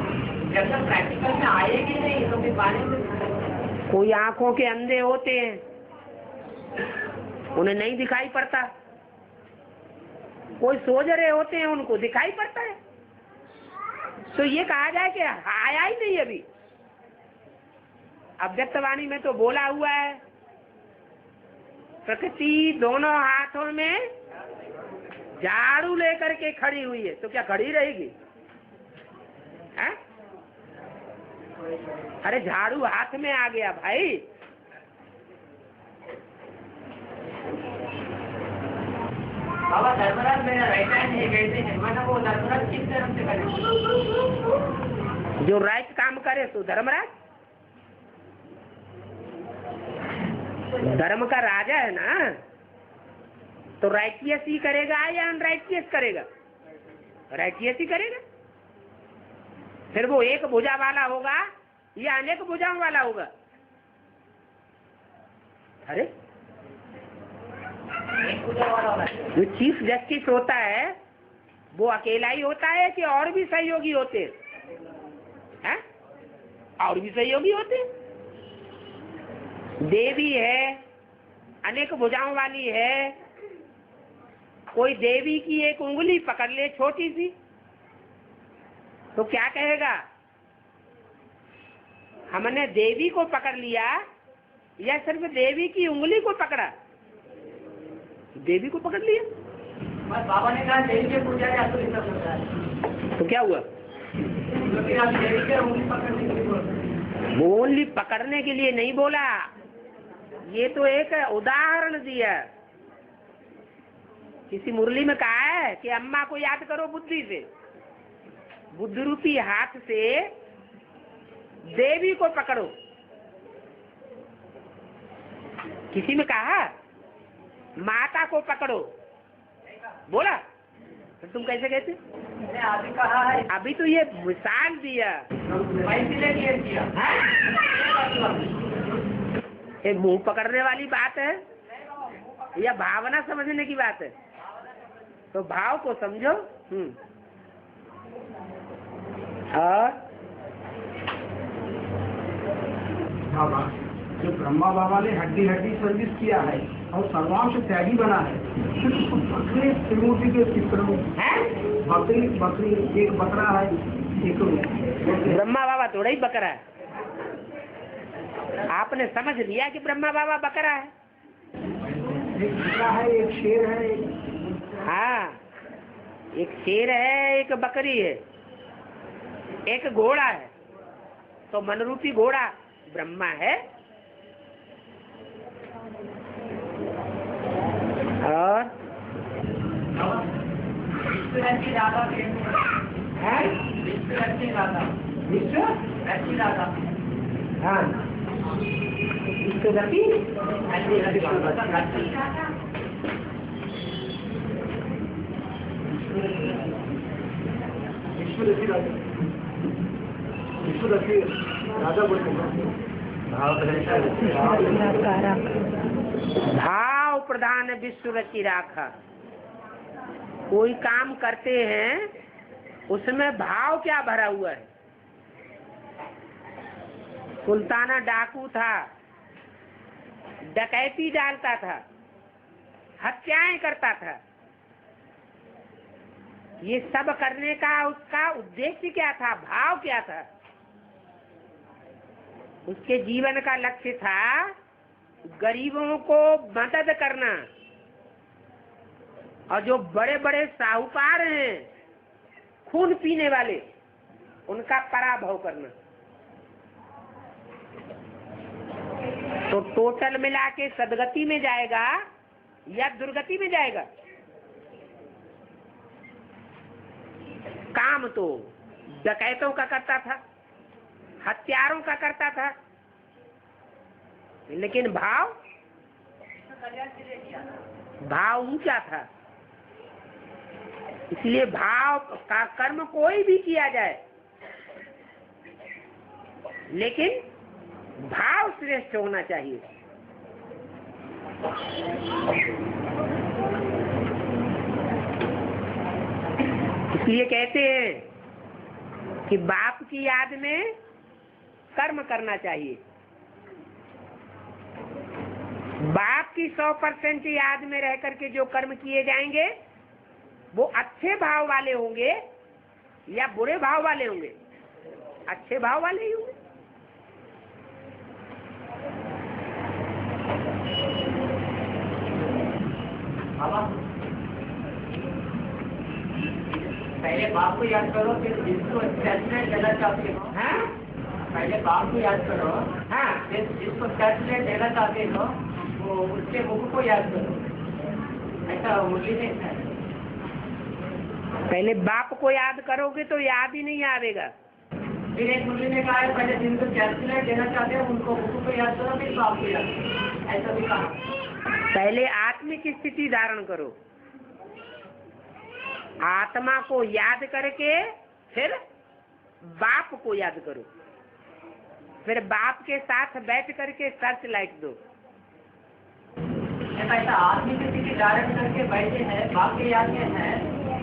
जब तक प्रैक्टिकल में आएगी नहीं तो फिर बारे में कोई आंखों के अंधे होते हैं, उन्हें नहीं दिखाई पड़ता। कोई सोच रहे होते हैं, उनको दिखाई पड़ता है। तो ये कहा जाए कि आया ही नहीं अभी। अव्यक्तवाणी में तो बोला हुआ है, प्रकृति दोनों हाथों में झाड़ू लेकर के खड़ी हुई है। तो क्या खड़ी रहेगी? है? अरे झाड़ू हाथ में आ गया भाई। बाबा धर्मराज मेरा राइट हैंड है, कहते हैं मैंने वो धर्मराज किस तरफ से करे? जो राइट काम करे तो धर्मराज। धर्म का राजा है ना, तो राइटियस ही करेगा या अनराइटियस करेगा? राइटियस ही करेगा। फिर वो एक भुजा वाला होगा या अनेक भुजाओं वाला होगा? अरे जो चीफ जस्टिस होता है वो अकेला ही होता है कि और भी सहयोगी होते हैं? और भी सहयोगी होते हैं। देवी है, अनेक भुजाओं वाली है। कोई देवी की एक उंगली पकड़ ले छोटी सी, तो क्या कहेगा? हमने देवी को पकड़ लिया या सिर्फ देवी की उंगली को पकड़ा? देवी को पकड़ लिया। बस बाबा ने कहा देवी के पूजा का असली सब होता है, तो क्या हुआ? क्योंकि आप देवी के उंगली पकड़ने के लिए बोलते। वो ओनली पकड़ने के लिए नहीं बोला, ये तो एक उदाहरण दिया। किसी मुरली में कहा है कि अम्मा को याद करो बुद्धि से। बुद्धि रूपी हाथ से देवी को पकड़ो। किसी में कहा माता को पकड़ो, बोला? तो तुम कैसे कहते? अभी कहा है, अभी तो ये मिसाल दिया। इसीलिए किया। ये मुंह पकड़ने वाली बात है या भावना समझने की बात है? तो भाव को समझो। और बाबा जो ब्रह्मा बाबा ने हड्डी हड्डी सर्विस किया है और सर्वांश त्यागी बना है, फिर उसको बकरे त्रिमूर्ति के चित्र में बकरी बकरी एक बकरा है, एक ब्रह्मा बाबा थोड़ा ही बकरा है। आपने समझ लिया कि ब्रह्मा बाबा बकरा है। एक बकरा है, एक शेर है। हाँ, एक शेर है, एक बकरी है, एक घोड़ा है। तो मनरूपी घोड़ा ब्रह्मा है। और हाँ, राजा बोलते भाव प्रधान विश्व रचि राखा। कोई काम करते हैं उसमें भाव क्या भरा हुआ है? सुल्ताना डाकू था, डकैती डालता था, हत्याएं करता था। ये सब करने का उसका उद्देश्य क्या था? भाव क्या था? उसके जीवन का लक्ष्य था गरीबों को मदद करना, और जो बड़े बड़े साहूकार हैं खून पीने वाले, उनका पराभव करना। तो टोटल मिला के सदगति में जाएगा या दुर्गति में जाएगा? काम तो डकैतों का करता था, हत्यारों का करता था, लेकिन भाव ऊंचा था। इसलिए भाव का कर्म कोई भी किया जाए, लेकिन भाव श्रेष्ठ होना चाहिए। इसलिए कहते हैं कि बाप की याद में कर्म करना चाहिए। बाप की 100% याद में रह करके जो कर्म किए जाएंगे वो अच्छे भाव वाले होंगे या बुरे भाव वाले होंगे? अच्छे भाव वाले ही होंगे। पहले बाप को याद करो, फिर जिसको सैचुरेट देना चाहते हो। हाँ? पहले बाप को याद करो, हाँ, फिर जिसको सैचुरेट देना चाहते हो वो उसके मुख को याद करो। ऐसा मुरली में है। पहले बाप को याद करोगे तो याद ही नहीं आवेगा। फिर एक मुरली ने कहा है पहले जिनको सैचुरेट देना चाहते हो उनको मुख को याद करो, फिर बाप को याद करो। ऐसा भी कहा। पहले आत्मिक स्थिति धारण करो, आत्मा को याद करके फिर बाप को याद करो, फिर बाप के साथ बैठ करके सर्च लाइट दो। ऐसा आत्मिक स्थिति धारण करके बैठे हैं, बाप के याद में है,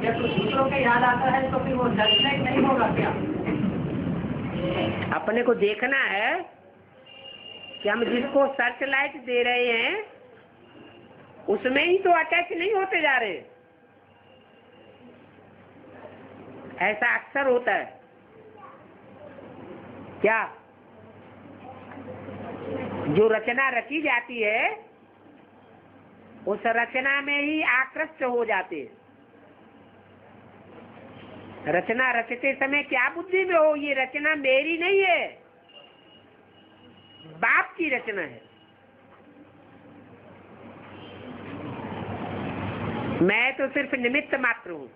जब तो दूसरों के याद आता है तो फिर वो सर्च लाइट नहीं होगा क्या? अपने को देखना है कि हम जिसको सर्च लाइट दे रहे हैं उसमें ही तो अटैच नहीं होते जा रहे हैं। ऐसा अक्सर होता है क्या? जो रचना रची जाती है उस रचना में ही आकृष्ट हो जाते हैं। रचना रचते समय क्या बुद्धि में हो, ये रचना मेरी नहीं है, बाप की रचना है। मैं तो सिर्फ निमित्त मात्र हूं।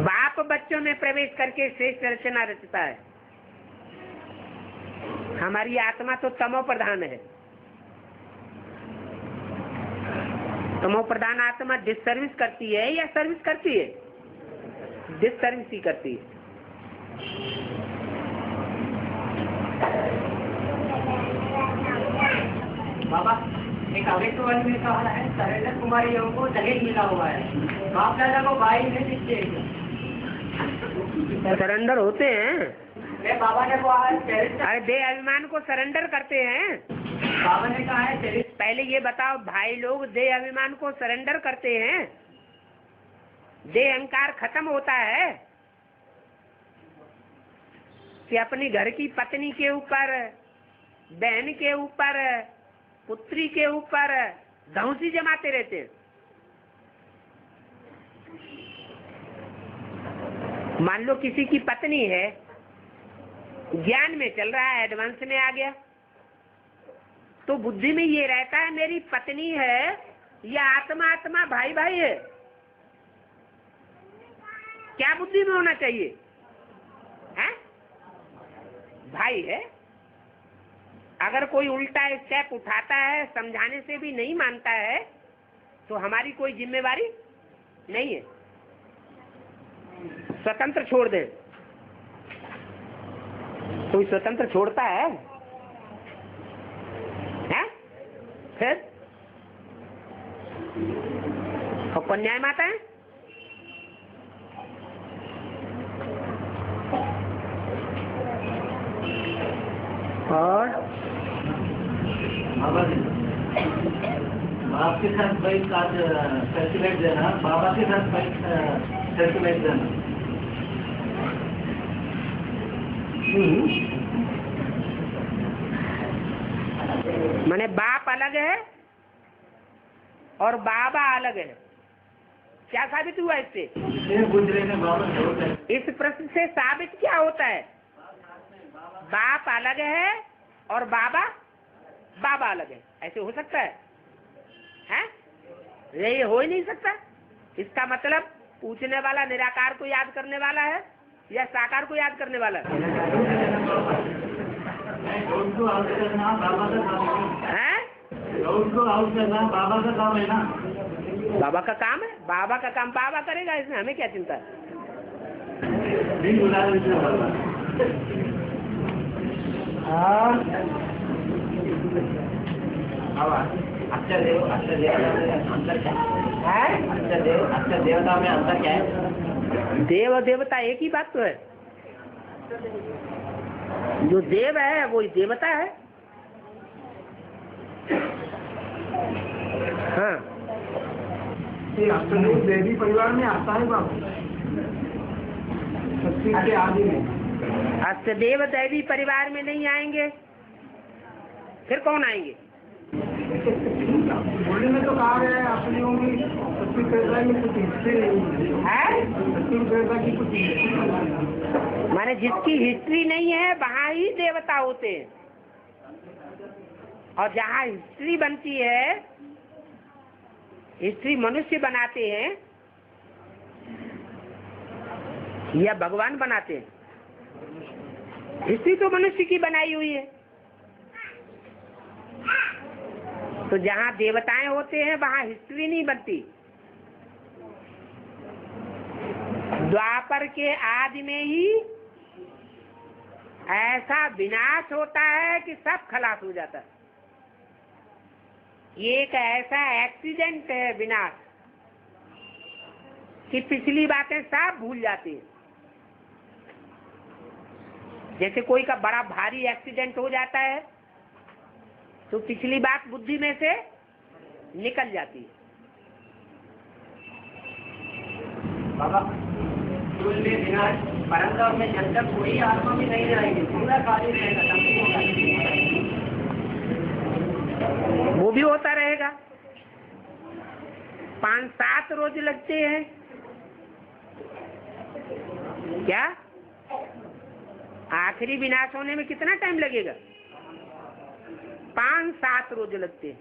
बाप बच्चों में प्रवेश करके श्रेष्ठ रचना रचता है। हमारी आत्मा तो तमो प्रधान है। तमो प्रधान आत्मा डिसर्विस करती है या सर्विस करती है? डिसर्विस ही करती है। बाबा एक अवेक्तवादी में कहा है सरेंडर कुमारी को दहेज मिला हुआ है, बाप दादा को भाई नहीं दिखते। सरेंडर होते हैं। बाबा ने कहा है अरे देह अभिमान को सरेंडर करते हैं। बाबा ने कहा है पहले ये बताओ, भाई लोग देह अभिमान को सरेंडर करते हैं, देह अहंकार खत्म होता है कि अपनी घर की पत्नी के ऊपर, बहन के ऊपर, पुत्री के ऊपर धौंसी जमाते रहते हैं। मान लो किसी की पत्नी है, ज्ञान में चल रहा है, एडवांस में आ गया, तो बुद्धि में ये रहता है मेरी पत्नी है या आत्मा आत्मा भाई भाई है। क्या बुद्धि में होना चाहिए? है? भाई है। अगर कोई उल्टा स्टेप उठाता है, समझाने से भी नहीं मानता है, तो हमारी कोई जिम्मेवारी नहीं है। स्वतंत्र छोड़ दे। कोई स्वतंत्र छोड़ता है? हैं? फिर और कन्याएं माता है? और बाप के साथ भाई सर्टिफिकेट देना, बाबा के साथ भाई सर्टिफिकेट देना। माने बाप अलग है और बाबा अलग है। क्या साबित हुआ इससे? इस प्रश्न से साबित क्या होता है? बाप अलग है और बाबा अलग है। ऐसे हो सकता है? हैं? ये हो ही नहीं सकता। इसका मतलब पूछने वाला निराकार को याद करने वाला है या साकार को याद करने वाला है? बाबा का काम है ना। बाबा का काम है, बाबा का काम बाबा करेगा, इसमें हमें क्या चिंता है? अक्षर देवता में अंतर क्या है? देव और देवता एक ही बात तो है। जो देव है वो देवता है। हाँ, ये अष्टदेव देवी परिवार में आता है बाबू, शक्ति के आदि में। अष्टदेव दैवी परिवार में नहीं आएंगे, फिर कौन आएंगे? बोलने में तो कहा गया है असलियों में शक्ति पैदा में कुछ हिस्ट्री है, शक्ति पैदा की कुछ हिस्ट्री, माने जिसकी हिस्ट्री नहीं है वहाँ ही देवता होते हैं, और जहाँ हिस्ट्री बनती है, हिस्ट्री मनुष्य बनाते हैं या भगवान बनाते हैं? हिस्ट्री तो मनुष्य की बनाई हुई है। तो जहाँ देवताएं होते हैं वहाँ हिस्ट्री नहीं बनती। द्वापर के आदि में ही ऐसा विनाश होता है कि सब खलास हो जाता है। ये एक ऐसा एक्सीडेंट है विनाश कि पिछली बातें सब भूल जाती हैं। जैसे कोई का बड़ा भारी एक्सीडेंट हो जाता है तो पिछली बात बुद्धि में से निकल जाती है। बाबा में विनाश परंतु में जब तक कोई आत्मा भी नहीं रहेगी पूरा कार्य रहेगा, वो भी होता रहेगा। 5-7 रोज लगते हैं क्या? आखिरी विनाश होने में कितना टाइम लगेगा? 5-7 रोज लगते हैं।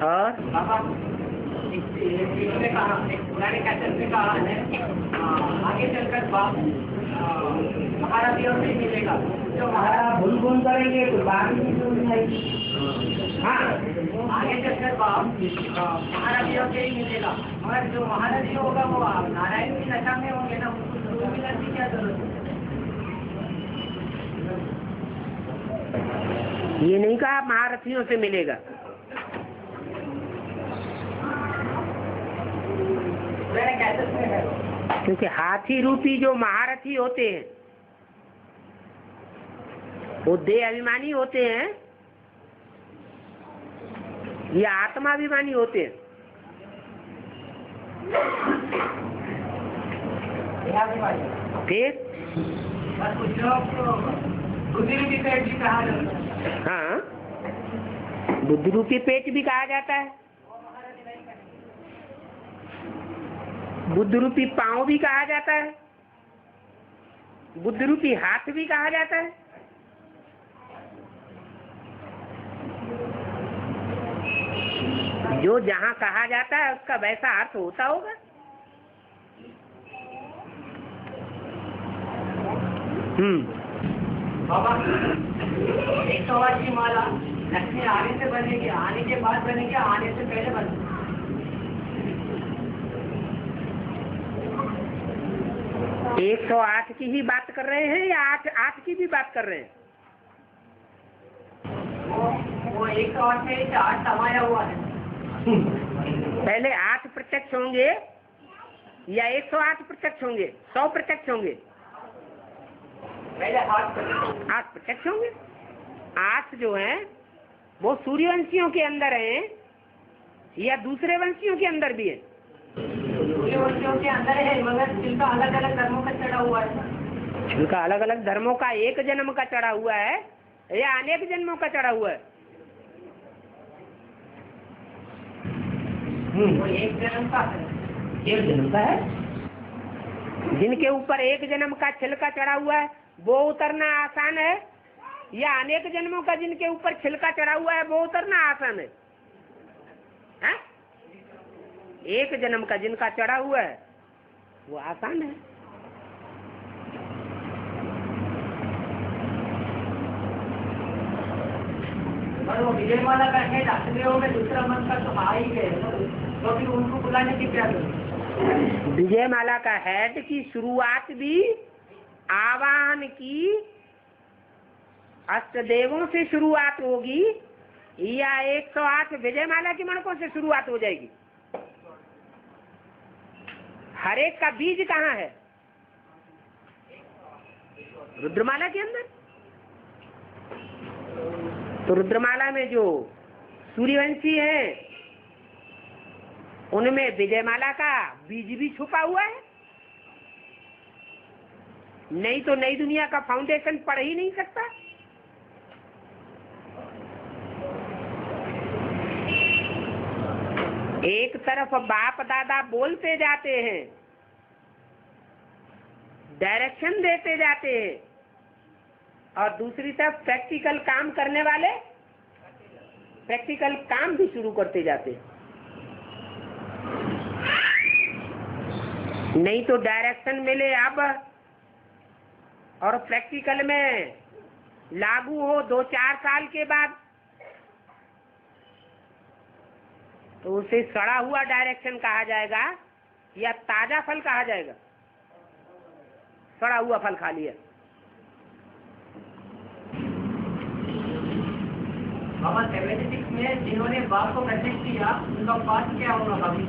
और पुराने कैसेट में कहा है आगे चलकर बाप महाराजी और नहीं मिलेगा। जो महाराज भूल करेंगे तो बात नहीं आएगी। हाँ, आगे चलकर बाप महाराजी और नहीं मिलेगा, मगर जो महाराजी होगा वो नारायण की नशा में होंगे ना, उनको शुरू मिलने की क्या जरूरत है? ये नहीं कहा महारथियों से मिलेगा। क्योंकि हाथी रूपी जो महारथी होते हैं वो देह अभिमानी होते हैं या आत्माभिमानी होते हैं? फिर कुछ लोग बुद्धि रूपी पेट भी कहा जाता है। हाँ, बुद्धि रूपी पेट भी कहा जाता है, बुद्ध रूपी पांव भी कहा जाता है, बुद्ध रूपी हाथ भी कहा जाता है। जो जहाँ कहा जाता है उसका वैसा अर्थ होता होगा। बाबा 108 की माला लक्ष्मी आने से बनेगी, आने के बाद बनेगी, आने से पहले बनेगी? 108 की ही बात कर रहे हैं या 8 की भी बात कर रहे हैं? वो 108 में 8 समाया हुआ है। पहले 8 प्रत्यक्ष होंगे या 108 प्रत्यक्ष होंगे? 100 प्रत्यक्ष होंगे? पहले 8 प्रत्यक्ष होंगे। 8 जो हैं वो सूर्यवंशियों के अंदर हैं या दूसरे वंशियों के अंदर भी है? सूर्यवंशियों के अंदर है, मगर जिनका अलग अलग कर्मों पर चढ़ा हुआ है। छिलका अलग अलग धर्मों का एक जन्म का चढ़ा हुआ है या अनेक जन्मों का चढ़ा हुआ है? वो एक जन्म का है। एक जन्म का है। जिनके ऊपर एक जन्म का छिलका चढ़ा हुआ है वो उतरना आसान है, या अनेक जन्मों का जिनके ऊपर छिलका चढ़ा हुआ है वो उतरना आसान है? हाँ? एक जन्म का जिनका चढ़ा हुआ है वो आसान है। और वो विजयमाला का है राष्ट्रदेव में दूसरा मन का तो आ ही गए, तो फिर उनको बुलाने की क्या जरूरत? विजयमाला का हेड की शुरुआत भी आवाहन की अष्टदेवों से शुरुआत होगी या 108 विजयमाला की मणकों से शुरुआत हो जाएगी? हर एक का बीज कहाँ है? रुद्रमाला के अंदर। तो रुद्रमाला में जो सूर्यवंशी है उनमें विजयमाला का बीज भी छुपा हुआ है। नहीं तो नई दुनिया का फाउंडेशन पढ़ ही नहीं सकता। एक तरफ बाप दादा बोलते जाते हैं, डायरेक्शन देते जाते हैं, और दूसरी तरफ प्रैक्टिकल काम करने वाले प्रैक्टिकल काम भी शुरू करते जाते हैं। नहीं तो डायरेक्शन मिले अब और प्रैक्टिकल में लागू हो 2-4 साल के बाद, तो उसे सड़ा हुआ डायरेक्शन कहा जाएगा या ताजा फल कहा जाएगा? सड़ा हुआ फल खा लिया। बाबा 76 में जिन्होंने बाप को प्रत्यक्ष किया उनका पाठ क्या होगा भाभी?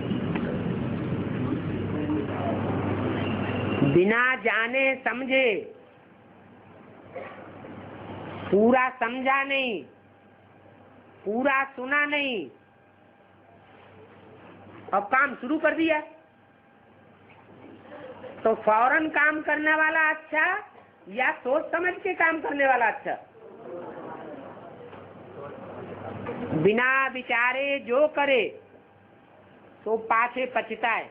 बिना जाने समझे, पूरा समझा नहीं, पूरा सुना नहीं और काम शुरू कर दिया, तो फौरन काम करने वाला अच्छा या सोच समझ के काम करने वाला अच्छा? बिना विचारे जो करे तो पाछे पछताए।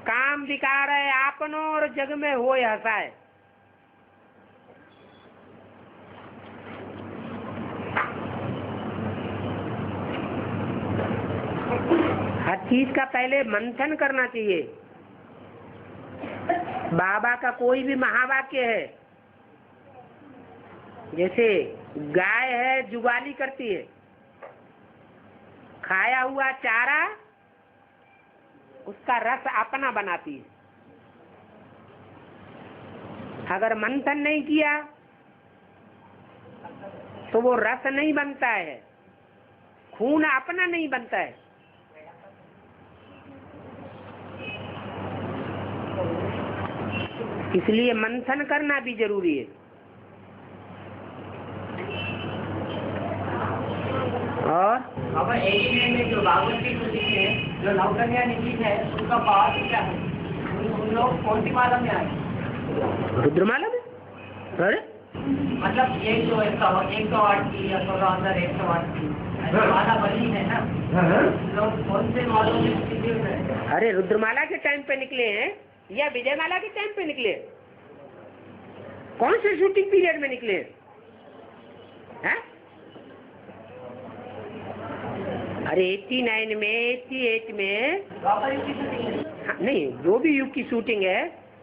काम विकार है आपनो और जग में होए हंसाए। हर चीज का पहले मंथन करना चाहिए। बाबा का कोई भी महावाक्य है, जैसे गाय है जुगाली करती है, खाया हुआ चारा उसका रस अपना बनाती है। अगर मंथन नहीं किया तो वो रस नहीं बनता है, खून अपना नहीं बनता है। इसलिए मंथन करना भी जरूरी है। और बाबा एक में जो भागवत की कृति है, जो नवकन्या निधि है, उसका पाठ क्या है? उन लोग कौन सी माला में आए? रुद्रमाला में। अरे मतलब 108 की या 108 की माला बनी है ना, लोग कौन से मालों में स्थिति में? अरे रुद्रमाला के टाइम पे निकले हैं या विजयमाला के टाइम पे निकले? कौन से शूटिंग पीरियड में निकले हैं? अरे 89 में 88 में हाँ, नहीं जो भी युग की शूटिंग है,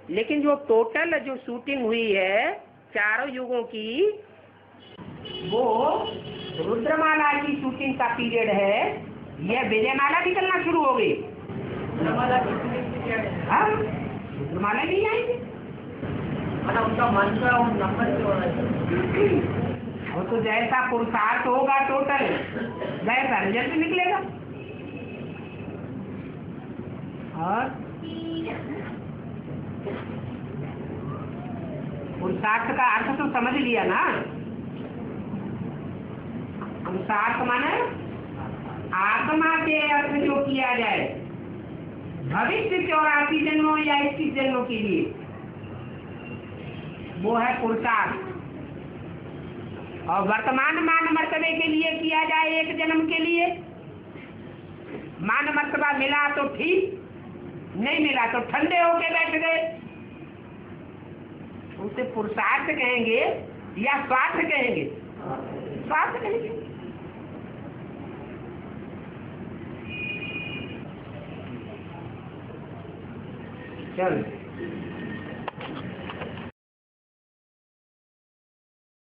लेकिन जो टोटल जो शूटिंग हुई है चारों युगों की, वो रुद्रमाला की शूटिंग का पीरियड है या विजयमाला निकलना शुरू हो गई? हाँ, रुद्रमाला नहीं आएंगे। मतलब उनका मंत्र और नंबर जो है और तो जैसा पुरुषार्थ होगा टोटल वैसा रिजल्ट निकलेगा। और पुरुषार्थ का अर्थ तो समझ लिया ना। पुरुषार्थ माने आत्मा के अर्थ जो किया जाए, भविष्य 84 जन्मों या 21 जन्मों के लिए, वो है पुरुषार्थ। और वर्तमान मान मर्तबे के लिए किया जाए 1 जन्म के लिए, मान मर्तबा मिला तो ठीक, नहीं मिला तो ठंडे होके बैठ गए, उसे पुरुषार्थ कहेंगे या स्वार्थ कहेंगे? स्वार्थ कहेंगे। चल